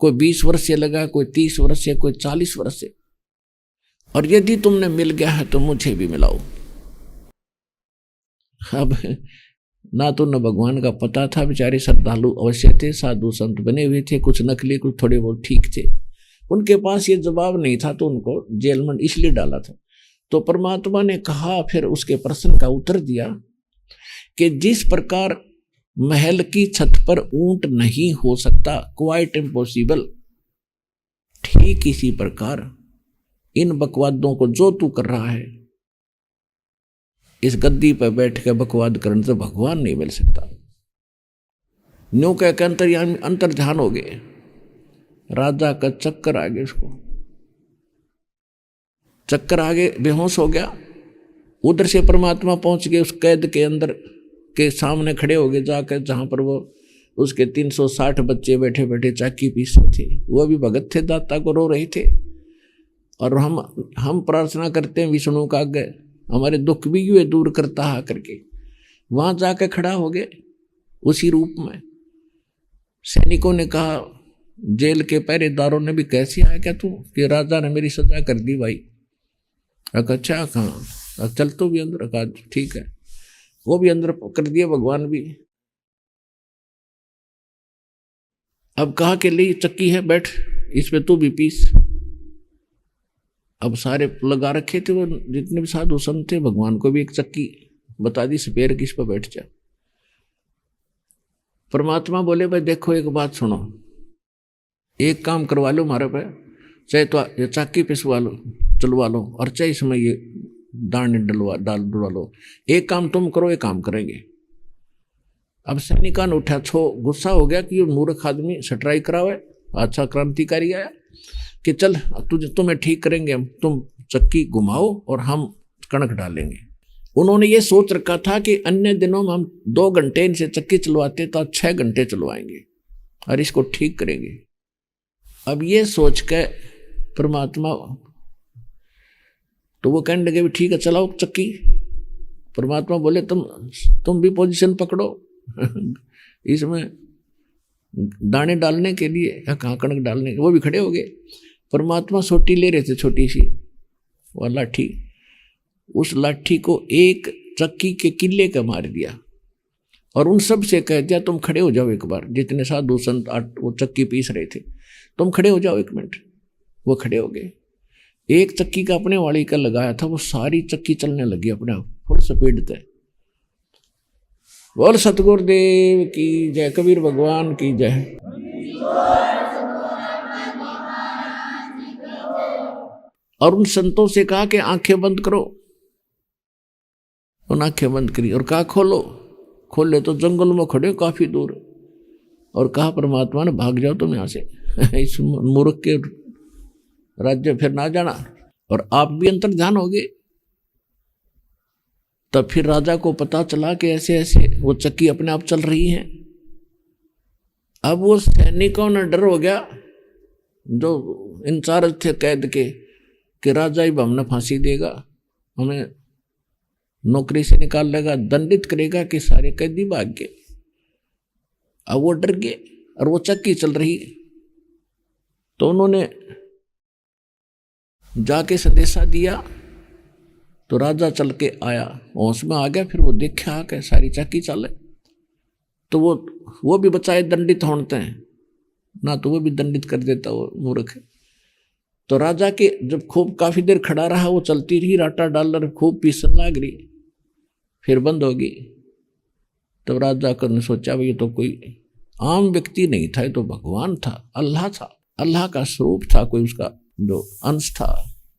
कोई 20 वर्ष से लगा, कोई 30 वर्ष से, कोई 40 वर्ष से, और यदि तुमने मिल गया है तो मुझे भी मिलाओ। अब ना तो न भगवान का पता था, बेचारे श्रद्धालु अवश्य थे, साधु संत बने हुए थे, कुछ नकली कुछ थोड़े बहुत ठीक थे, उनके पास ये जवाब नहीं था, तो उनको जेल में इसलिए डाला था। तो परमात्मा ने कहा, फिर उसके प्रश्न का उत्तर दिया कि जिस प्रकार महल की छत पर ऊंट नहीं हो सकता, क्वाइट इम्पॉसिबल, ठीक इसी प्रकार इन बकवादों को जो तू कर रहा है, इस गद्दी पर बैठ कर बकवाद करने से भगवान नहीं मिल सकता। न्यू कह के अंतर ध्यान हो गए। राजा का चक्कर आ गया, उसको चक्कर आ गए, बेहोश हो गया। उधर से परमात्मा पहुंच गए उस कैद के अंदर के सामने खड़े हो गए जाकर, जहां पर वो उसके 360 बच्चे बैठे बैठे चाकी पीस रहे थे। वो भी भगत थे, दाता को रो रहे थे। और हम प्रार्थना करते हैं विष्णु का आगे, हमारे दुख भी यूं दूर करता है करके। वहां जाकर खड़ा हो गए उसी रूप में। सैनिकों ने कहा, जेल के पहरेदारों ने भी, कैसे आया क्या तू? कि राजा ने मेरी सजा कर दी भाई। अच्छा कहाँ? चल तो भी अंदर। कहा ठीक है, वो भी अंदर कर दिया, भगवान भी। अब कहा कि ले चक्की है, बैठ इस पे तू भी पीस। अब सारे लगा रखे थे वो जितने भी साधु संत थे, भगवान को भी एक चक्की बता दी, पैर किस पर बैठ जा। परमात्मा बोले, भाई देखो एक बात सुनो, एक काम करवा लो हमारे पे, चाहे तो ये चाकी पिसवा लो, चलवा लो, और चाहे इसमें ये दाने डलवा लो। एक काम तुम करो, एक काम करेंगे। अब सैनिका ने उठा, गुस्सा हो गया कि ये मूर्ख आदमी सटराई करावे। अच्छा क्रांतिकारी आया कि चल तुम्हें ठीक करेंगे हम, तुम चक्की घुमाओ और हम कणक डालेंगे। उन्होंने ये सोच रखा था कि अन्य दिनों में हम 2 घंटे इनसे चक्की चलवाते तो 6 घंटे चलवाएंगे और इसको ठीक करेंगे। अब ये सोच के परमात्मा तो वो कहने लगे, ठीक है चलाओ चक्की। परमात्मा बोले, तुम भी पोजीशन पकड़ो इसमें दाने डालने के लिए या कहाँ कणक डालने के। वो भी खड़े हो गए। परमात्मा सोटी ले रहे थे, छोटी सी वो लाठी, उस लाठी को एक चक्की के किले का मार दिया और उन सब से कह दिया, तुम खड़े हो जाओ एक बार। जितने साधु संत वो चक्की पीस रहे थे, तुम खड़े हो जाओ 1 मिनट। वो खड़े हो गए। एक चक्की का अपने वाली का लगाया था, वो सारी चक्की चलने लगी अपने आप, फुल स्पीड पे। बोल सतगुरुदेव की जय, कबीर भगवान की जय। और उन संतों से कहा कि आंखें बंद करो। उन आंखें बंद करी और कहा खोलो। खोले तो जंगल में खड़े काफी दूर। और कहा परमात्मा ने, भाग जाओ तुम यहाँ से, इस मूर्ख के राज्य फिर ना जाना। और आप भी अंतर ध्यान हो गए। तब फिर राजा को पता चला कि ऐसे ऐसे वो चक्की अपने आप चल रही है। अब वो सैनिकों ने डर हो गया जो इंचार्ज थे कैद के, कि राजा ही हमने फांसी देगा, हमें नौकरी से निकाल लेगा, दंडित करेगा कि सारे कैदी भाग गए। अब वो डर गए और वो चक्की चल रही। तो उन्होंने जाके संदेशा दिया। तो राजा चल के आया, होश में आ गया। फिर वो देखा कि सारी चक्की चले, तो वो भी बचाए दंडित होते हैं ना, तो वो भी दंडित कर देता वो मूर्ख। तो राजा के जब खूब काफी देर खड़ा रहा, वो चलती रही, राटा डालर खूब पीसन लाग रही, फिर बंद होगी। तब राजा ने सोचा, भाई ये तो कोई आम व्यक्ति नहीं था, ये तो भगवान था, अल्लाह था, अल्लाह का स्वरूप था, कोई उसका जो अंश था,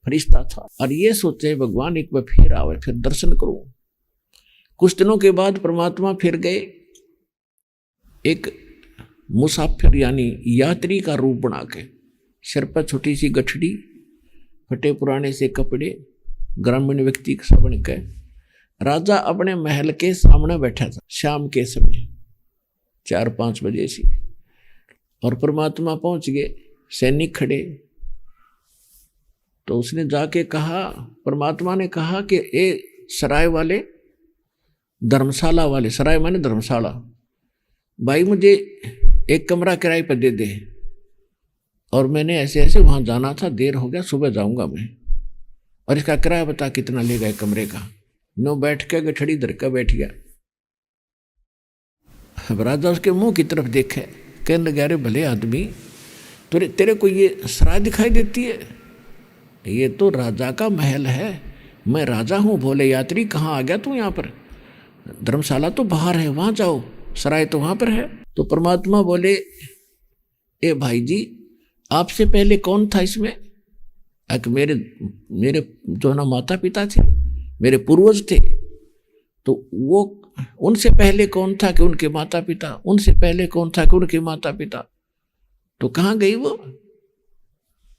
फरिश्ता था। और ये सोचे भगवान एक बार फिर आवे, फिर दर्शन करूं। कुछ दिनों के बाद परमात्मा फिर गए, एक मुसाफिर यानी यात्री का रूप बना के। सिर पर छोटी सी गठड़ी, फटे पुराने से कपड़े, ग्रामीण व्यक्ति सा बनकर राजा अपने महल के सामने बैठा था। शाम के समय 4-5 बजे से, और परमात्मा पहुंच गए, सैनिक खड़े। तो उसने जाके कहा, परमात्मा ने कहा कि ए सराय वाले, धर्मशाला वाले, सराय माने धर्मशाला, भाई मुझे एक कमरा किराए पर दे दे, और मैंने ऐसे ऐसे वहां जाना था, देर हो गया, सुबह जाऊंगा मैं, और इसका किराया बता कितना लेगा एक कमरे का। नो बैठ के गठड़ी धर के बैठ गया। अब राजा उसके मुंह की तरफ देखे, कहने लगे अरे भले आदमी, तेरे को ये सराय दिखाई देती है? ये तो राजा का महल है, मैं राजा हूँ। बोले यात्री कहाँ आ गया तू यहाँ पर? धर्मशाला तो बाहर है, वहाँ जाओ, सराय तो वहाँ पर है। तो परमात्मा बोले ए भाई जी, आपसे पहले कौन था इसमें? मेरे जो ना माता पिता थे, मेरे पूर्वज थे, तो वो उनसे पहले कौन था कि उनके माता पिता, उनसे पहले कौन था कि उनके माता पिता। तो कहाँ गई वो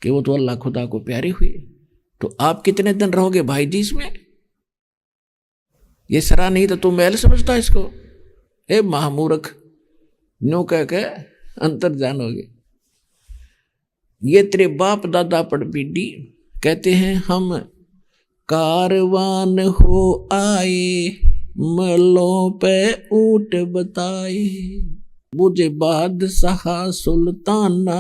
कि वो तो अल्लाह खुदा को प्यारी हुई। तो आप कितने दिन रहोगे भाई जी इसमें? ये सरा नहीं तो तू महल समझता इसको? ए महामूर्ख, नो कह के अंतर जानोगे। ये तेरे बाप दादा पड़पीडी कहते हैं हम कारवान हो आए, मलों पे ऊंट बताए, मुझे बादशाह सुल्ताना,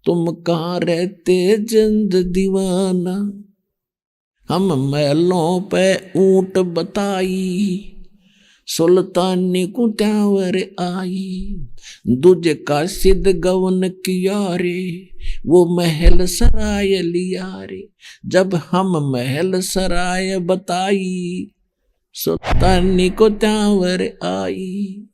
तुम कहाँ रहते जिंद दीवाना। हम महलों पे ऊंट बताई, सुल्तानी को त्यावर आई, दूजे का सिद्ध गवन किया रे, वो महल सराय लिया रे। जब हम महल सराय बताई, सुल्तानी को त्यावर आई।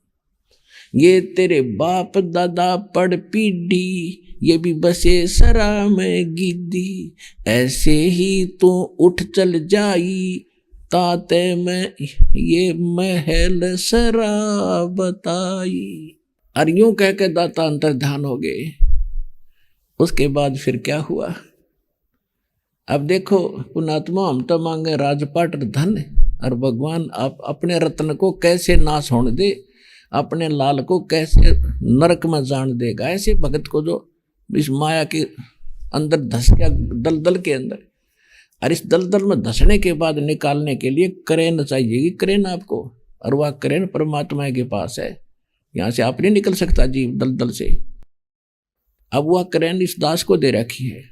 ये तेरे बाप दादा पड़ पीढ़ी, ये भी बसे सरा में गिद्दी, ऐसे ही तू उठ चल जाई, ताते में ये महल सरा बताई। और यूं कह के दाता अंतर ध्यान हो गए। उसके बाद फिर क्या हुआ? अब देखो पुणात्मा, हम तो मांगे राजपाट और धन, और भगवान आप अपने रत्न को कैसे नाश होने दे, अपने लाल को कैसे नरक में जान देगा। ऐसे भगत को जो इस माया के अंदर धस गया, दलदल के अंदर, और इस दलदल में धसने के बाद निकालने के लिए क्रेन चाहिए, क्रेन आपको, और वह क्रेन परमात्मा के पास है। यहाँ से आप नहीं निकल सकता जीव दलदल से। अब वह क्रेन इस दास को दे रखी है।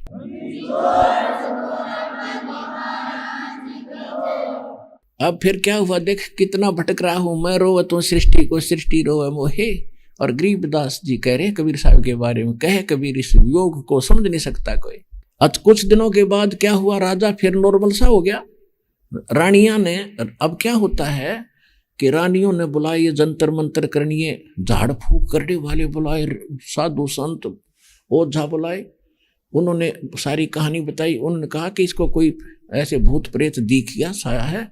अब फिर क्या हुआ? देख कितना भटक रहा हूं मैं, रोवे तो सृष्टि को, सृष्टि रोवे मोहे। और गरीबदास जी कह रहे कबीर साहब के बारे में, कहे कबीर इस योग को समझ नहीं सकता कोई। आज कुछ दिनों के बाद क्या हुआ? राजा फिर नॉर्मल सा हो गया। रानियां ने, अब क्या होता है कि रानियों ने बुलाए जंतर मंतर करनिए, झाड़ फूक करने वाले बुलाए, साधु संत ओझा बुलाए। उन्होंने सारी कहानी बताई। उन्होंने कहा कि इसको कोई ऐसे भूत प्रेत दिख गया, साया है,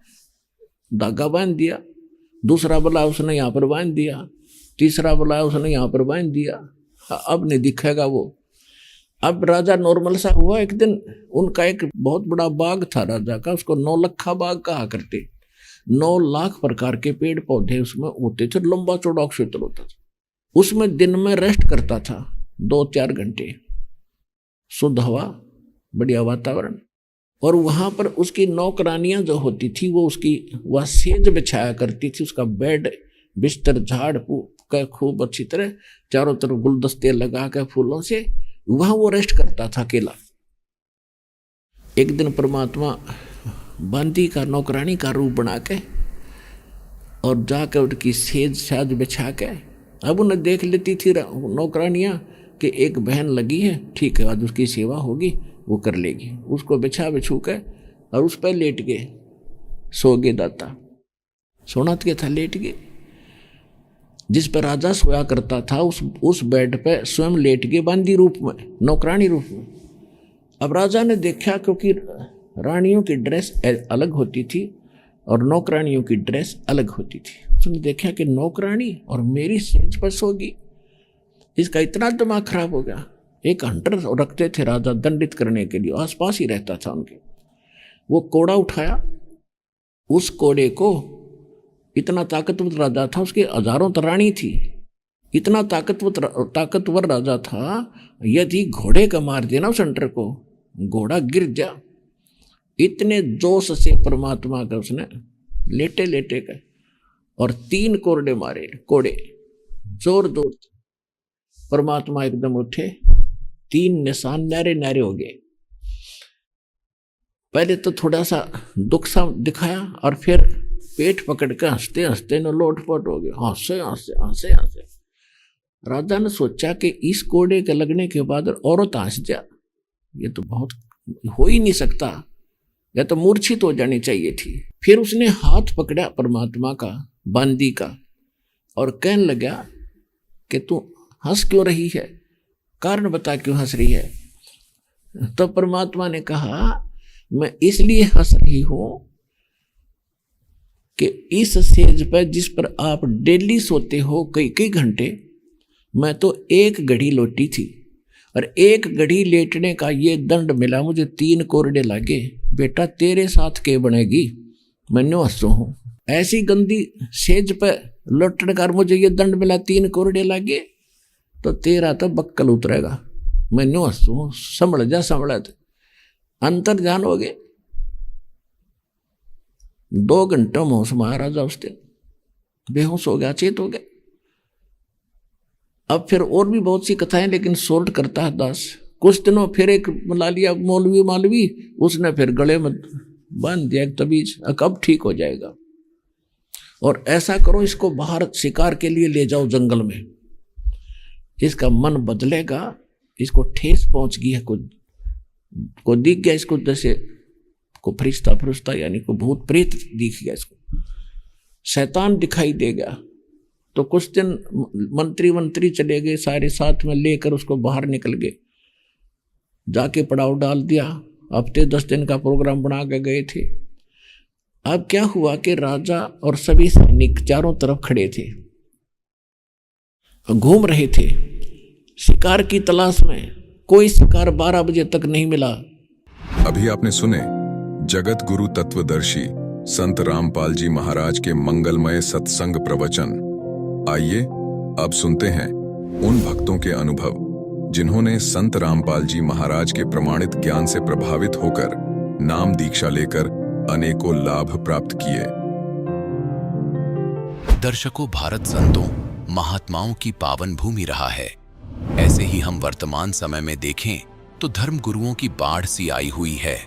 धागा बांध दिया। दूसरा बुलाया, उसने यहाँ पर बांध दिया। तीसरा बुलाया, उसने यहाँ पर बांध दिया। अब नहीं दिखेगा वो। अब राजा नॉर्मल सा हुआ। एक दिन उनका एक बहुत बड़ा बाग था राजा का, उसको 9 लखा बाग कहा करते। 9 लाख प्रकार के पेड़ पौधे उसमें होते थे, लंबा चौड़ा क्षेत्र होता था। उसमें दिन में रेस्ट करता था 2-4 घंटे, शुद्ध हवा, बढ़िया वातावरण। और वहां पर उसकी नौकरानियां जो होती थी, वो उसकी वह सेज बिछाया करती थी, उसका बेड बिस्तर झाड़ फूक कर खूब अच्छी तरह चारों तरफ गुलदस्ते लगा कर फूलों से, वहां वो रेस्ट करता था अकेला। एक दिन परमात्मा बंदी का, नौकरानी का रूप बना के और जाकर उनकी सेज साज बिछा के, अब उन्हें देख लेती थी नौकरानियां कि एक बहन लगी है, ठीक है आज उसकी सेवा होगी, वो कर लेगी। उसको बिछा बिछू के और उस पर लेट गए, सो गए। दाता सोना के था, लेट गए। जिस पर राजा सोया करता था उस बेड पे स्वयं लेट गए, बंदी रूप में, नौकरानी रूप में। अब राजा ने देखा, क्योंकि रानियों की ड्रेस अलग होती थी और नौकरानियों की ड्रेस अलग होती थी। उसने देखा कि नौकरानी और मेरी सेज पर सोगी। इसका इतना दिमाग खराब हो गया। एक हंटर रखते थे राजा दंडित करने के लिए, आसपास ही रहता था उनके। वो कोड़ा उठाया, उस कोड़े को, इतना ताकतवर राजा था, उसके हजारों तरानी थी, इतना ताकतवर राजा था, यदि घोड़े का मार दिया ना उस हंटर को, घोड़ा गिर जा। इतने जोश से परमात्मा का उसने लेटे लेटे गए और 3 कोरडे मारे, कोड़े जोर जोर। परमात्मा एकदम उठे, 3 निशान नारे नारे हो गए। पहले तो थोड़ा सा दुख सा दिखाया और फिर पेट पकड़ के हंसते हंसते न लोटपोट हो गए, हंसे हंसे हंसे हंसे। राजा ने सोचा कि इस कोड़े के लगने के बाद औरत हंस जा, ये तो बहुत हो ही नहीं सकता, या तो मूर्छित हो जानी चाहिए थी। फिर उसने हाथ पकड़ा परमात्मा का, बांदी का, और कहने लगा कि तू हंस क्यों रही है, कारण बता क्यों हंस रही है। तो परमात्मा ने कहा मैं इसलिए हंस रही हूं कि इस सेज पर जिस पर आप डेली सोते हो कई कई घंटे, मैं तो 1 घड़ी लोटी थी और 1 घड़ी लेटने का ये दंड मिला मुझे, 3 कोरडे लागे। बेटा तेरे साथ के बनेगी, मैंने हंसो हूं। ऐसी गंदी सेज पर लौटने का मुझे ये दंड मिला, 3 कोरडे लागे, तो तेरा तो बक्कल उतरेगा, मैंने हंसो हूं, संभल जा संभल। अंतर ध्यान हो गए। 2 घंटों में होश महाराजा उस दिन बेहोश हो गया, चेत हो गया। अब फिर और भी बहुत सी कथाएं, लेकिन शॉर्ट करता है दास। कुछ दिनों फिर एक बुला लिया मौलवी, उसने फिर गले में बांध दिया एक तबीज, कब ठीक हो जाएगा। और ऐसा करो, इसको बाहर शिकार के लिए ले जाओ जंगल में, इसका मन बदलेगा, इसको ठेस पहुंच गई है, को दिख गया इसको, जैसे को फरिश्ता यानी को भूत प्रेत दिख गया, इसको शैतान दिखाई देगा। तो कुछ दिन मंत्री चले गए, सारे साथ में लेकर उसको बाहर निकल गए, जाके पड़ाव डाल दिया। हफ्ते 10 दिन का प्रोग्राम बना के गए थे। अब क्या हुआ कि राजा और सभी सैनिक चारों तरफ खड़े थे, घूम रहे थे शिकार की तलाश में। कोई शिकार 12 बजे तक नहीं मिला। अभी आपने सुने जगत गुरु तत्वदर्शी संत रामपाल जी महाराज के मंगलमय सत्संग प्रवचन। आइए अब सुनते हैं उन भक्तों के अनुभव जिन्होंने संत रामपाल जी महाराज के प्रमाणित ज्ञान से प्रभावित होकर नाम दीक्षा लेकर अनेकों लाभ प्राप्त किए। दर्शकों, भारत संतों महात्माओं की पावन भूमि रहा है। ऐसे ही हम वर्तमान समय में देखें तो धर्म गुरुओं की बाढ़ सी आई हुई है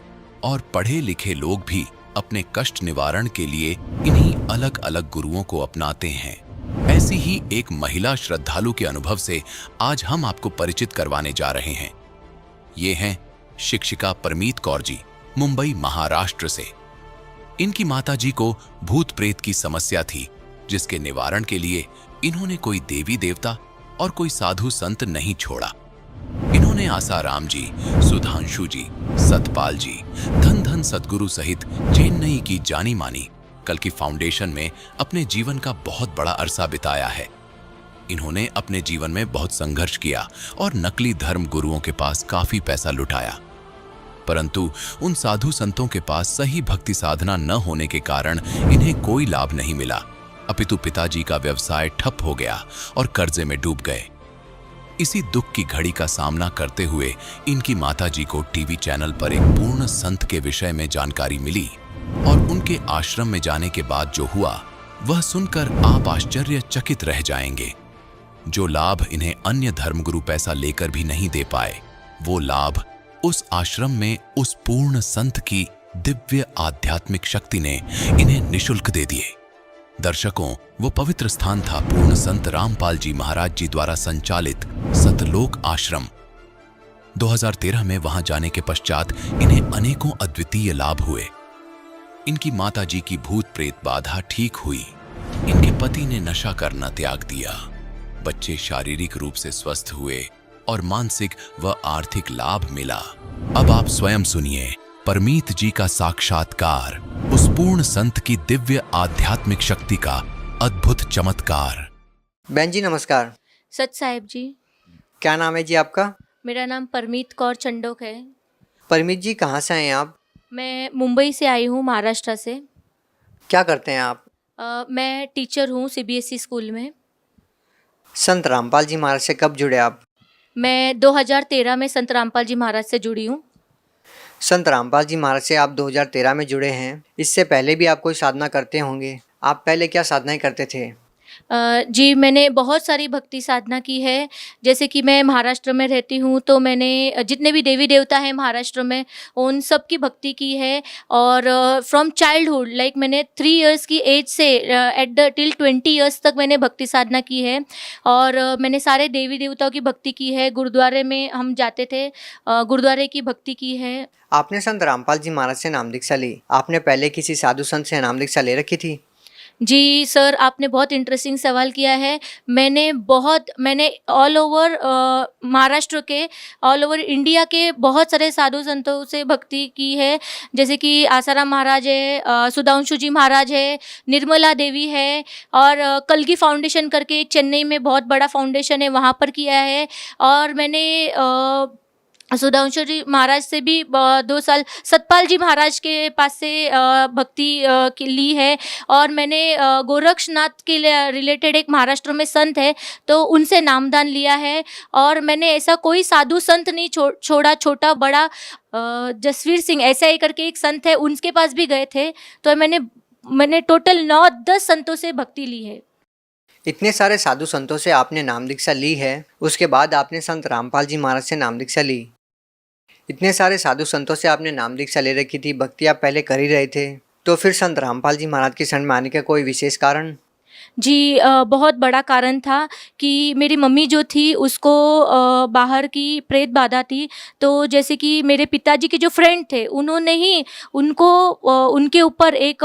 और पढ़े लिखे लोग भी अपने कष्ट निवारण के लिए इन्हीं अलग अलग गुरुओं को अपनाते हैं। ऐसी ही एक महिला श्रद्धालु के अनुभव से आज हम आपको परिचित करवाने जा रहे हैं। ये हैं शिक्षिका परमीत कौर जी, मुंबई महाराष्ट्र से। इनकी माताजी को भूत प्रेत की समस्या थी, जिसके निवारण के लिए इन्होंने कोई देवी देवता और कोई साधु संत नहीं छोड़ा। इन्होंने आसाराम जी, सुधांशु जी, सतपाल जी, धन धन सद्गुरु सहित चेन्नई की जानी मानी कल्कि फाउंडेशन में अपने जीवन का बहुत बड़ा अरसा बिताया है। इन्होंने अपने जीवन में बहुत संघर्ष किया और नकली धर्म गुरुओं के पास काफी पैसा लुटाया, परंतु उन साधु संतों के पास सही भक्ति साधना न होने के कारण इन्हें कोई लाभ नहीं मिला, अपितु पिताजी का व्यवसाय ठप हो गया और कर्जे में डूब गए। इसी दुख की घड़ी का सामना करते हुए इनकी माताजी को टीवी चैनल पर एक पूर्ण संत के विषय में जानकारी मिली और उनके आश्रम में जाने के बाद जो हुआ वह सुनकर आप आश्चर्यचकित रह जाएंगे। जो लाभ इन्हें अन्य धर्मगुरु पैसा लेकर भी नहीं दे पाए, वो लाभ उस आश्रम में उस पूर्ण संत की दिव्य आध्यात्मिक शक्ति ने इन्हें निशुल्क दे दिए। दर्शकों, वो पवित्र स्थान था पूर्ण संत रामपाल जी महाराज जी द्वारा संचालित सतलोक आश्रम। 2013 में वहां जाने के पश्चात इन्हें अनेकों अद्वितीय लाभ हुए। इनकी माताजी की भूत प्रेत बाधा ठीक हुई, इनके पति ने नशा करना त्याग दिया, बच्चे शारीरिक रूप से स्वस्थ हुए और मानसिक व आर्थिक लाभ मिला। अब आप स्वयं सुनिए परमीत जी का साक्षात्कार, उस पूर्ण संत की दिव्य आध्यात्मिक शक्ति का अद्भुत चमत्कार। बहन जी नमस्कार। सच साहिब जी। क्या नाम है जी आपका? मेरा नाम परमीत कौर चंडोक है। परमीत जी, कहाँ से हैं आप? मैं मुंबई से आई हूँ, महाराष्ट्र से। क्या करते हैं आप? मैं टीचर हूँ सीबीएसई स्कूल में। संत रामपाल जी महाराज से कब जुड़े आप? मैं 2013 में संत रामपाल जी महाराज से जुड़ी हूँ। संत रामपाल जी महाराज से आप 2013 में जुड़े हैं। इससे पहले भी आप कोई साधना करते होंगे। आप पहले क्या साधनाएं करते थे? जी, मैंने बहुत सारी भक्ति साधना की है। जैसे कि मैं महाराष्ट्र में रहती हूँ, तो मैंने जितने भी देवी देवता हैं महाराष्ट्र में, उन सब की भक्ति की है। और फ्रॉम चाइल्डहुड, लाइक मैंने 3 इयर्स की एज से एट द टिल 20 इयर्स तक मैंने भक्ति साधना की है। और मैंने सारे देवी देवताओं की भक्ति की है। गुरुद्वारे में हम जाते थे, गुरुद्वारे की भक्ति की है। आपने संत रामपाल जी महाराज से नाम दीक्षा ली। आपने पहले किसी साधु संत से नाम दीक्षा ले रखी थी? जी सर, आपने बहुत इंटरेस्टिंग सवाल किया है। मैंने ऑल ओवर महाराष्ट्र के, ऑल ओवर इंडिया के बहुत सारे साधु संतों से भक्ति की है। जैसे कि आसाराम महाराज है, सुधांशु जी महाराज है, निर्मला देवी है, और कल्गी फाउंडेशन करके एक चेन्नई में बहुत बड़ा फाउंडेशन है, वहाँ पर किया है। और मैंने सुधांशु जी महाराज से भी 2 साल, सतपाल जी महाराज के पास से भक्ति की ली है। और मैंने गोरक्षनाथ के रिलेटेड एक महाराष्ट्र में संत है, तो उनसे नामदान लिया है। और मैंने ऐसा कोई साधु संत नहीं छोड़ा, छोटा बड़ा। जसवीर सिंह ऐसा ही करके एक संत है, उनके पास भी गए थे। तो मैंने टोटल 9-10 संतों से भक्ति ली है। इतने सारे साधु संतों से आपने नाम दीक्षा ली है, उसके बाद आपने संत रामपाल जी महाराज से नाम दीक्षा ली। इतने सारे साधु संतों से आपने नाम दीक्षा ले रखी थी, भक्ति आप पहले कर ही रहे थे, तो फिर संत रामपाल जी महाराज की शरण में आने का कोई विशेष कारण? जी, बहुत बड़ा कारण था कि मेरी मम्मी जो थी उसको बाहर की प्रेत बाधा थी। तो जैसे कि मेरे पिताजी के जो फ्रेंड थे, उन्होंने ही उनके ऊपर एक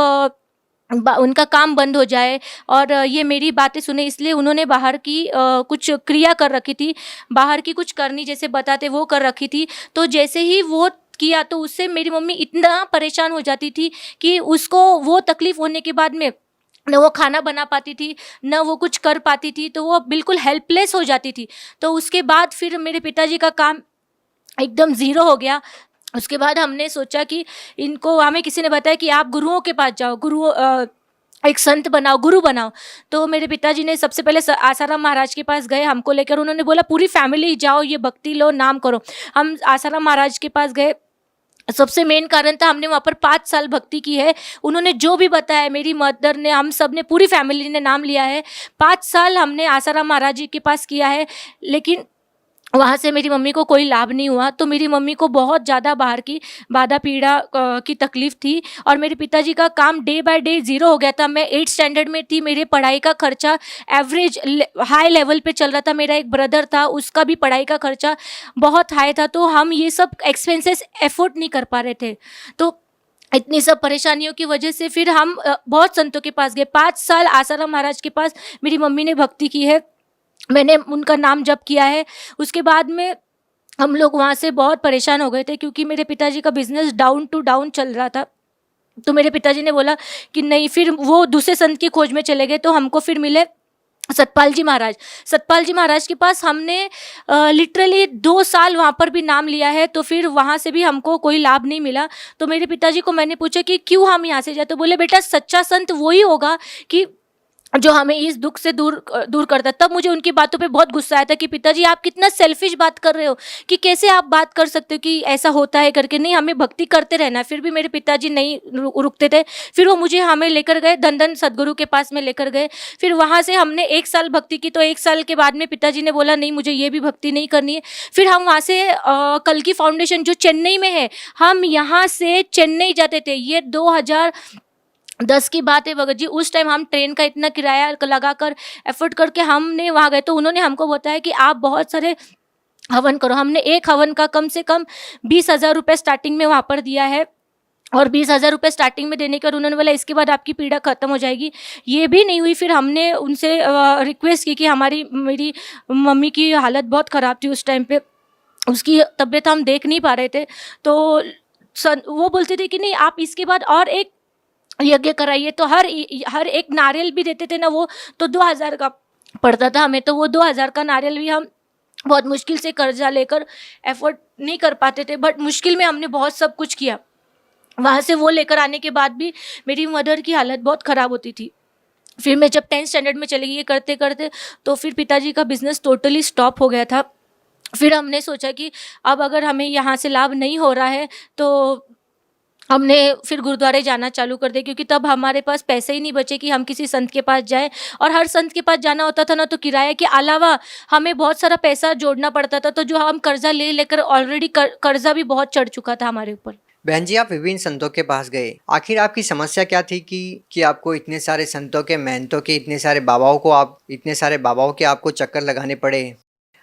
उनका काम बंद हो जाए, और ये मेरी बातें सुने, इसलिए उन्होंने बाहर की कुछ क्रिया कर रखी थी, बाहर की कुछ करनी जैसे बताते वो कर रखी थी। तो जैसे ही वो किया, तो उससे मेरी मम्मी इतना परेशान हो जाती थी कि उसको वो तकलीफ होने के बाद में न वो खाना बना पाती थी, न वो कुछ कर पाती थी, तो वो बिल्कुल हेल्पलेस हो जाती थी। तो उसके बाद फिर मेरे पिताजी का काम एकदम ज़ीरो हो गया। उसके बाद हमने सोचा कि हमें किसी ने बताया कि आप गुरुओं के पास जाओ, एक संत बनाओ, गुरु बनाओ। तो मेरे पिताजी ने सबसे पहले आसाराम महाराज के पास गए हमको लेकर। उन्होंने बोला पूरी फैमिली जाओ, ये भक्ति लो, नाम करो। हम आसाराम महाराज के पास गए। सबसे मेन कारण था, हमने वहाँ पर 5 साल भक्ति की है। उन्होंने जो भी बताया, मेरी मदर ने, हम सब ने, पूरी फैमिली ने नाम लिया है। 5 साल हमने आसाराम महाराज जी के पास किया है, लेकिन वहाँ से मेरी मम्मी को कोई लाभ नहीं हुआ। तो मेरी मम्मी को बहुत ज़्यादा बाहर की बाधा पीड़ा की तकलीफ़ थी, और मेरे पिताजी का काम डे बाय डे ज़ीरो हो गया था। मैं 8th स्टैंडर्ड में थी, मेरे पढ़ाई का खर्चा एवरेज हाई लेवल पे चल रहा था। मेरा एक ब्रदर था, उसका भी पढ़ाई का खर्चा बहुत हाई था। तो हम ये सब एक्सपेंसेस एफोर्ड नहीं कर पा रहे थे। तो इतनी सब परेशानियों की वजह से फिर हम बहुत संतों के पास गए। 5 साल आसाराम महाराज के पास मेरी मम्मी ने भक्ति की है, मैंने उनका नाम जप किया है। उसके बाद में हम लोग वहाँ से बहुत परेशान हो गए थे, क्योंकि मेरे पिताजी का बिजनेस डाउन टू डाउन चल रहा था। तो मेरे पिताजी ने बोला कि नहीं, फिर वो दूसरे संत की खोज में चले गए। तो हमको फिर मिले सतपाल जी महाराज। सतपाल जी महाराज के पास हमने लिटरली 2 साल वहाँ पर भी नाम लिया है। तो फिर वहाँ से भी हमको कोई लाभ नहीं मिला। तो मेरे पिताजी को मैंने पूछा कि क्यों हम यहाँ से जाए, तो बोले बेटा सच्चा संत वही होगा कि जो हमें इस दुख से दूर करता। तब मुझे उनकी बातों पे बहुत गुस्सा आया था कि पिताजी आप कितना सेल्फिश बात कर रहे हो, कि कैसे आप बात कर सकते हो कि ऐसा होता है करके। नहीं, हमें भक्ति करते रहना। फिर भी मेरे पिताजी नहीं रुकते थे। फिर वो मुझे हमें लेकर गए, धन सदगुरु के पास में लेकर गए। फिर वहाँ से हमने 1 साल भक्ति की। तो 1 साल के बाद में पिताजी ने बोला नहीं, मुझे ये भी भक्ति नहीं करनी है। फिर हम वहाँ से कल्की फाउंडेशन जो चेन्नई में है, हम यहाँ से चेन्नई जाते थे। ये 2010 की बात है भगत जी। उस टाइम हम ट्रेन का इतना किराया लगाकर एफर्ट करके हमने वहाँ गए। तो उन्होंने हमको बताया कि आप बहुत सारे हवन करो। हमने एक हवन का कम से कम 20,000 रुपये स्टार्टिंग में वहाँ पर दिया है, और 20,000 रुपये स्टार्टिंग में देने के बाद उन्होंने बोला इसके बाद आपकी पीड़ा खत्म हो जाएगी। ये भी नहीं हुई। फिर हमने उनसे रिक्वेस्ट की कि मेरी मम्मी की हालत बहुत ख़राब थी उस टाइम पे, उसकी तबीयत हम देख नहीं पा रहे थे। तो वो बोलते थे कि नहीं, आप इसके बाद और एक यज्ञ कराइए। तो हर एक नारियल भी देते थे ना, वो तो 2,000 का पड़ता था हमें। तो वो 2,000 का नारियल भी हम बहुत मुश्किल से कर्जा लेकर एफोर्ड नहीं कर पाते थे, बट मुश्किल में हमने बहुत सब कुछ किया। वहाँ से वो लेकर आने के बाद भी मेरी मदर की हालत बहुत ख़राब होती थी। फिर मैं जब 10th स्टैंडर्ड में चली गई, ये करते करते तो फिर पिताजी का बिज़नेस टोटली स्टॉप हो गया था। फिर हमने सोचा कि अब अगर हमें यहाँ से लाभ नहीं हो रहा है तो हमने फिर गुरुद्वारे जाना चालू कर दिया, क्योंकि तब हमारे पास पैसे ही नहीं बचे कि हम किसी संत के पास जाएं। और हर संत के पास जाना होता था ना, तो किराए के अलावा हमें बहुत सारा पैसा जोड़ना पड़ता था, तो जो हम कर्जा ले लेकर ऑलरेडी कर्जा भी बहुत चढ़ चुका था हमारे ऊपर। बहन जी, आप विभिन्न संतों के पास गए, आखिर आपकी समस्या क्या थी कि आपको इतने सारे संतों के, महंतों के, इतने सारे बाबाओं के आपको चक्कर लगाने पड़े?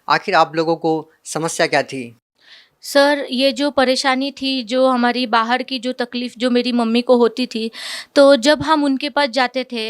आखिर आप लोगों को समस्या क्या थी? सर, ये जो परेशानी थी, जो हमारी बाहर की जो तकलीफ़ जो मेरी मम्मी को होती थी, तो जब हम उनके पास जाते थे,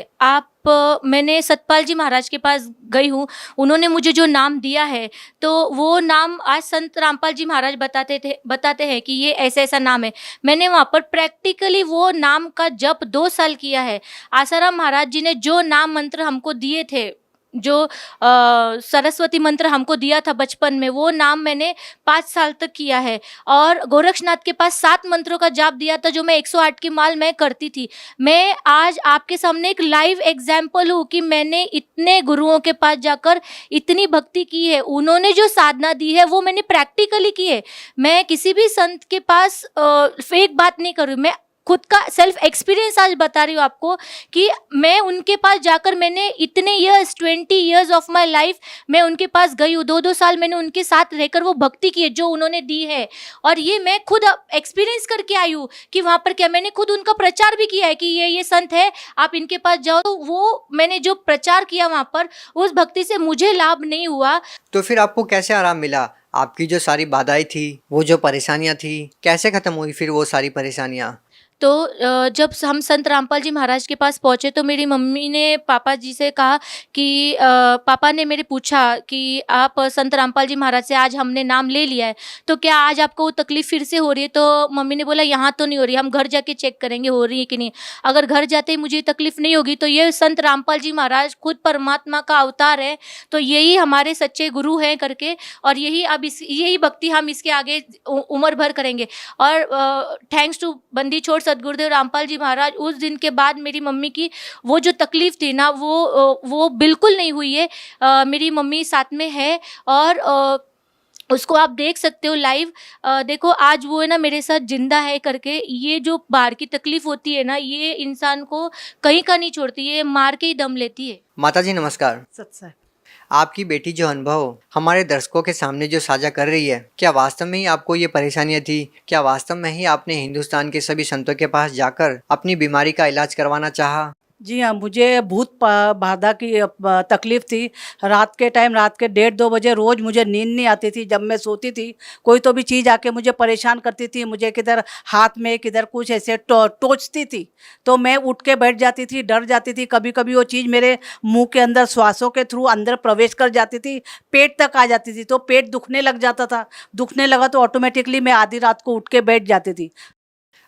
मैंने सतपाल जी महाराज के पास गई हूँ, उन्होंने मुझे जो नाम दिया है, तो वो नाम आज संत रामपाल जी महाराज बताते हैं कि ये ऐसा-ऐसा नाम है। मैंने वहाँ पर प्रैक्टिकली वो नाम का जप 2 साल किया है। आसाराम महाराज जी ने जो नाम मंत्र हमको दिए थे, जो सरस्वती मंत्र हमको दिया था बचपन में, वो नाम मैंने 5 साल तक किया है। और गोरक्षनाथ के पास 7 मंत्रों का जाप दिया था, जो मैं 108 की माल मैं करती थी। मैं आज आपके सामने एक लाइव एग्जाम्पल हूँ कि मैंने इतने गुरुओं के पास जाकर इतनी भक्ति की है, उन्होंने जो साधना दी है वो मैंने प्रैक्टिकली की है। मैं किसी भी संत के पास फेक बात नहीं कर रही हूँ, मैं खुद का सेल्फ एक्सपीरियंस आज बता रही हूँ आपको कि मैं उनके पास जाकर मैंने इतने years, 20 years of my life मैं उनके पास गई हूँ। 2-2 साल मैंने उनके साथ रहकर वो भक्ति की है जो उन्होंने दी है, और ये मैं खुद एक्सपीरियंस करके आई हूँ कि वहाँ पर क्या, मैंने खुद उनका प्रचार भी किया है कि ये संत है, आप इनके पास जाओ। तो वो मैंने जो प्रचार किया वहाँ पर, उस भक्ति से मुझे लाभ नहीं हुआ। तो फिर आपको कैसे आराम मिला? आपकी जो सारी बाधाएं थी, वो जो परेशानियां थी, कैसे ख़त्म हुई फिर वो सारी परेशानियां? तो जब हम संत रामपाल जी महाराज के पास पहुँचे, तो मेरी मम्मी ने पापा जी से कहा कि पापा ने मेरे पूछा कि आप संत रामपाल जी महाराज से आज हमने नाम ले लिया है, तो क्या आज आपको वो तकलीफ़ फिर से हो रही है? तो मम्मी ने बोला यहाँ तो नहीं हो रही, हम घर जाके चेक करेंगे हो रही है कि नहीं। अगर घर जाते ही मुझे तकलीफ़ नहीं होगी तो ये संत रामपाल जी महाराज खुद परमात्मा का अवतार है, तो यही हमारे सच्चे गुरु हैं करके, और यही भक्ति हम इसके आगे उम्र भर करेंगे। और थैंक्स टू बंदी छोड़ सदगुरुदेव रामपाल जी महाराज, उस दिन के बाद मेरी मम्मी की वो जो तकलीफ़ थी ना, वो बिल्कुल नहीं हुई है। मेरी मम्मी साथ में है, और उसको आप देख सकते हो लाइव। देखो आज वो है ना मेरे साथ जिंदा है करके। ये जो बाहर की तकलीफ़ होती है ना, ये इंसान को कहीं का नहीं छोड़ती, ये मार के ही दम लेती है। माता जी नमस्कार। सत्संग। आपकी बेटी जो अनुभव हमारे दर्शकों के सामने जो साझा कर रही है, क्या वास्तव में ही आपको ये परेशानियां थी? क्या वास्तव में ही आपने हिंदुस्तान के सभी संतों के पास जाकर अपनी बीमारी का इलाज करवाना चाहा? जी हाँ, मुझे भूत बाधा की तकलीफ थी। रात के 1:30-2 बजे रोज़ मुझे नींद नहीं आती थी। जब मैं सोती थी, कोई तो भी चीज़ आके मुझे परेशान करती थी, मुझे किधर हाथ में किधर कुछ ऐसे टोचती थी, तो मैं उठ के बैठ जाती थी, डर जाती थी। कभी कभी वो चीज़ मेरे मुंह के अंदर श्वासों के थ्रू अंदर प्रवेश कर जाती थी, पेट तक आ जाती थी, तो पेट दुखने लग जाता था। दुखने लगा तो ऑटोमेटिकली मैं आधी रात को उठ के बैठ जाती थी।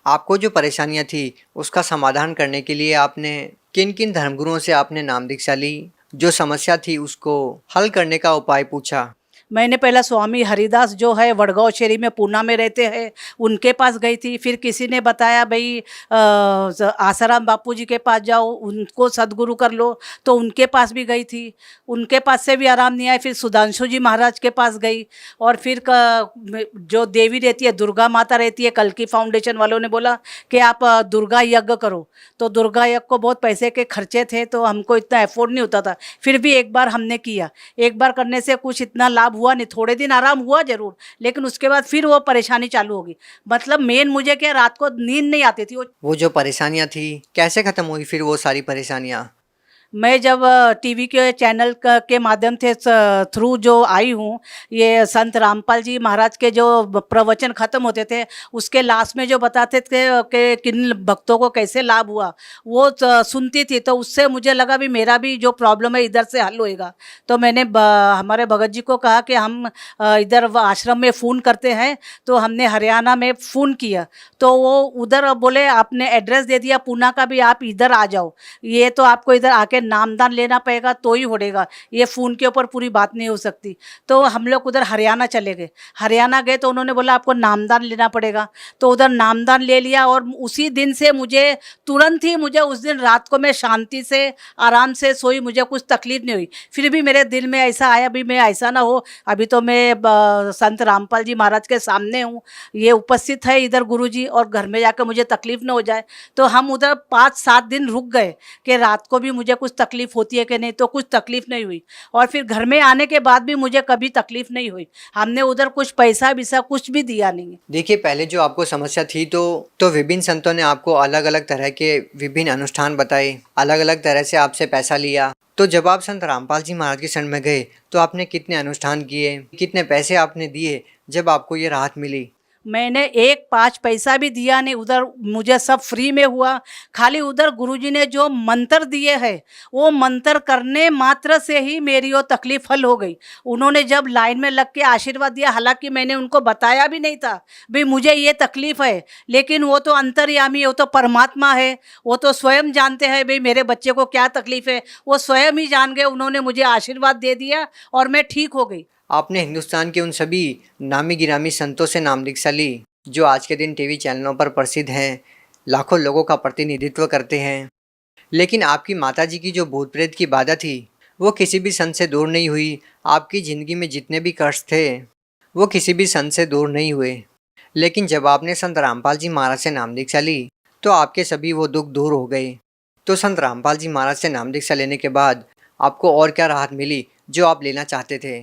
आपको जो परेशानियां थी उसका समाधान करने के लिए आपने किन किन धर्मगुरुओं से आपने नाम दीक्षा ली? जो समस्या थी उसको हल करने का उपाय पूछा? मैंने पहला स्वामी हरिदास जो है वडगांव शहरी में, पूना में रहते हैं, उनके पास गई थी। फिर किसी ने बताया भाई आसाराम बापू जी के पास जाओ, उनको सदगुरु कर लो, तो उनके पास भी गई थी। उनके पास से भी आराम नहीं आया। फिर सुधांशु जी महाराज के पास गई, और फिर जो देवी रहती है, दुर्गा माता रहती है, कल्की फाउंडेशन वालों ने बोला कि आप दुर्गा यज्ञ करो। तो दुर्गा यज्ञ को बहुत पैसे के खर्चे थे, तो हमको इतना अफोर्ड नहीं होता था। फिर भी एक बार हमने किया। एक बार करने से कुछ इतना लाभ हुआ नहीं, थोड़े दिन आराम हुआ जरूर, लेकिन उसके बाद फिर वो परेशानी चालू होगी। मतलब मेन मुझे क्या, रात को नींद नहीं आती थी। वो जो परेशानियां थी कैसे खत्म हुई फिर वो सारी परेशानियां? मैं जब टीवी के चैनल के माध्यम से थ्रू जो आई हूँ, ये संत रामपाल जी महाराज के जो प्रवचन ख़त्म होते थे, उसके लास्ट में जो बताते थे कि किन भक्तों को कैसे लाभ हुआ, वो सुनती थी। तो उससे मुझे लगा भी मेरा भी जो प्रॉब्लम है इधर से हल होएगा। तो मैंने हमारे भगत जी को कहा कि हम इधर आश्रम में फ़ोन करते हैं। तो हमने हरियाणा में फ़ोन किया, तो वो उधर बोले आपने एड्रेस दे दिया पूना का भी, आप इधर आ जाओ, ये तो आपको इधर आके नामदान लेना पड़ेगा तो ही होगा, ये फ़ोन के ऊपर पूरी बात नहीं हो सकती। तो हम लोग उधर हरियाणा चले गए। हरियाणा गए तो उन्होंने बोला आपको नामदान लेना पड़ेगा, तो उधर नामदान ले लिया। और उसी दिन से मुझे तुरंत ही, मुझे उस दिन रात को मैं शांति से आराम से सोई, मुझे कुछ तकलीफ नहीं हुई। फिर भी मेरे दिल में ऐसा आया भी मैं ऐसा ना हो, अभी तो मैं संत रामपाल जी महाराज के सामने हूँ, ये उपस्थित है इधर गुरुजी, और घर में जाकर मुझे तकलीफ ना हो जाए। तो हम उधर 5-7 दिन रुक गए कि रात को भी मुझे कुछ तकलीफ होती है कि नहीं, तो कुछ तकलीफ नहीं हुई। और फिर घर में आने के बाद भी मुझे कभी तकलीफ नहीं हुई। हमने उधर कुछ पैसा विसा कुछ भी दिया नहीं। देखिए, पहले जो आपको समस्या थी तो विभिन्न संतों ने आपको अलग अलग तरह के विभिन्न अनुष्ठान बताए, अलग अलग तरह से आपसे पैसा लिया। तो जब आप संत रामपाल जी महाराज के शरण में गए तो आपने कितने अनुष्ठान किए, कितने पैसे आपने दिए जब आपको ये राहत मिली? मैंने 1 पैसा भी दिया नहीं, उधर मुझे सब फ्री में हुआ। खाली उधर गुरुजी ने जो मंत्र दिए हैं, वो मंत्र करने मात्र से ही मेरी वो तकलीफ हल हो गई। उन्होंने जब लाइन में लग के आशीर्वाद दिया, हालांकि मैंने उनको बताया भी नहीं था भाई मुझे ये तकलीफ है, लेकिन वो तो अंतर्यामी है, वो तो परमात्मा है, वो तो स्वयं जानते हैं भाई मेरे बच्चे को क्या तकलीफ है, वो स्वयं ही जान गए। उन्होंने मुझे आशीर्वाद दे दिया और मैं ठीक हो गई। आपने हिंदुस्तान के उन सभी नामी गिरामी संतों से नाम दीक्षा ली जो आज के दिन टीवी चैनलों पर प्रसिद्ध हैं, लाखों लोगों का प्रतिनिधित्व करते हैं, लेकिन आपकी माताजी की जो भूत प्रेत की बाधा थी वो किसी भी संत से दूर नहीं हुई। आपकी ज़िंदगी में जितने भी कष्ट थे वो किसी भी संत से दूर नहीं हुए। लेकिन जब आपने संत रामपाल जी महाराज से नाम दीक्षा ली तो आपके सभी वो दुख दूर हो गए। तो संत रामपाल जी महाराज से नाम दीक्षा लेने के बाद आपको और क्या राहत मिली जो आप लेना चाहते थे?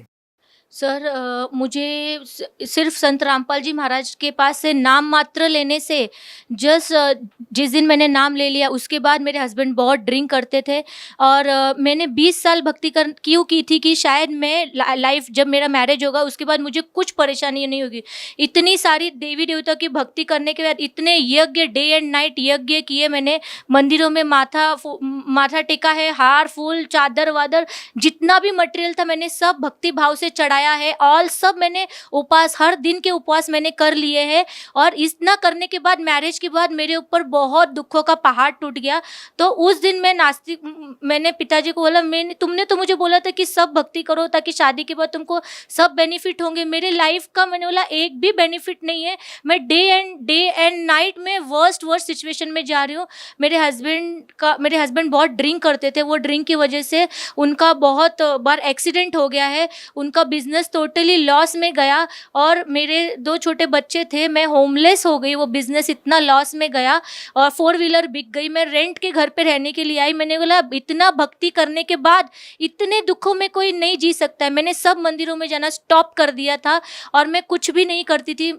सर मुझे सिर्फ संत रामपाल जी महाराज के पास से नाम मात्र लेने से जिस दिन मैंने नाम ले लिया उसके बाद मेरे हस्बैंड बहुत ड्रिंक करते थे। और मैंने 20 साल भक्ति क्यों की थी कि शायद मैं लाइफ जब मेरा मैरिज होगा उसके बाद मुझे कुछ परेशानी नहीं होगी। इतनी सारी देवी देवता की भक्ति करने के बाद इतने यज्ञ, डे एंड नाइट यज्ञ किए मैंने, मंदिरों में माथा टेका है, हार फूल चादर वादर जितना भी मटेरियल था मैंने सब भक्ति भाव से चढ़ाया है। ऑल सब मैंने उपवास, हर दिन के उपवास मैंने कर लिए हैं। और इतना करने के बाद मैरिज के बाद मेरे ऊपर बहुत दुखों का पहाड़ टूट गया। तो उस दिन मैं मैंने पिताजी को बोला, तुमने तो मुझे बोला था कि सब भक्ति करो ताकि शादी के बाद तुमको सब बेनिफिट होंगे। मेरे लाइफ का मैंने बोला एक भी बेनिफिट नहीं है। मैं डे एंड नाइट में वर्स्ट सिचुएशन में जा रही हूँ। मेरे हस्बैंड बहुत ड्रिंक करते थे। वो ड्रिंक की वजह से उनका बहुत बार एक्सीडेंट हो गया है। उनका बिजनेस टोटली लॉस में गया और मेरे 2 छोटे बच्चे थे, मैं होमलेस हो गई। वो बिजनेस इतना लॉस में गया और 4 व्हीलर बिक गई। मैं रेंट के घर पे रहने के लिए आई। मैंने बोला इतना भक्ति करने के बाद इतने दुखों में कोई नहीं जी सकता है। मैंने सब मंदिरों में जाना स्टॉप कर दिया था और मैं कुछ भी नहीं करती थी।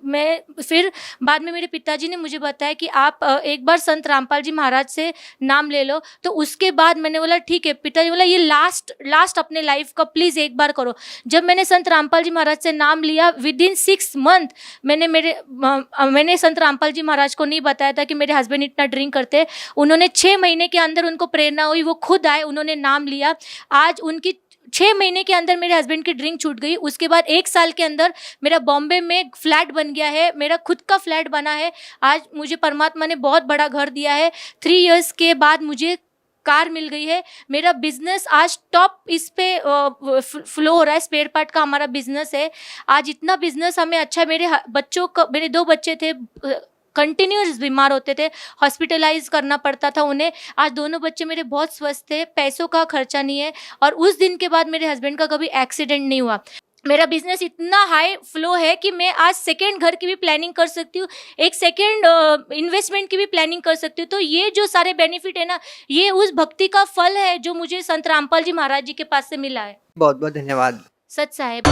फिर बाद में मेरे पिताजी ने मुझे बताया कि आप एक बार संत रामपाल जी महाराज से नाम ले लो। तो उसके बाद मैंने बोला ठीक है। पिताजी बोला ये लास्ट अपने लाइफ का प्लीज़ एक बार करो। जब मैंने संत रामपाल जी महाराज से नाम लिया विदिन 6 मंथ मैंने संत रामपाल जी महाराज को नहीं बताया था कि मेरे हस्बैंड इतना ड्रिंक करते। उन्होंने 6 महीने के अंदर उनको प्रेरणा हुई, वो खुद आए, उन्होंने नाम लिया। आज उनकी 6 महीने के अंदर मेरे हस्बैंड की ड्रिंक छूट गई। उसके बाद 1 साल के अंदर मेरा बॉम्बे में फ्लैट बन गया है, मेरा खुद का फ्लैट बना है। आज मुझे परमात्मा ने बहुत बड़ा घर दिया है। 3 इयर्स के बाद मुझे कार मिल गई है। मेरा बिजनेस आज टॉप इस पे फ्लो हो रहा है। स्पेयर पार्ट का हमारा बिजनेस है। आज इतना बिजनेस हमें अच्छा है। मेरे 2 बच्चे थे, कंटिन्यूस बीमार होते थे, हॉस्पिटलाइज करना पड़ता था उन्हें। आज दोनों बच्चे मेरे बहुत स्वस्थ थे, पैसों का खर्चा नहीं है। और उस दिन के बाद मेरे हस्बैंड का कभी एक्सीडेंट नहीं हुआ। मेरा बिजनेस इतना हाई फ्लो है कि मैं आज सेकेंड घर की भी प्लानिंग कर सकती हूँ, एक सेकेंड इन्वेस्टमेंट की भी प्लानिंग कर सकती हूँ। तो ये जो सारे बेनिफिट है ना, ये उस भक्ति का फल है जो मुझे संत रामपाल जी महाराज जी के पास से मिला है। बहुत बहुत धन्यवाद सच साहेब।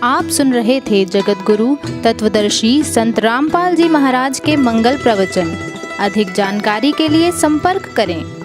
आप सुन रहे थे जगत गुरु तत्वदर्शी संत रामपाल जी महाराज के मंगल प्रवचन। अधिक जानकारी के लिए संपर्क करें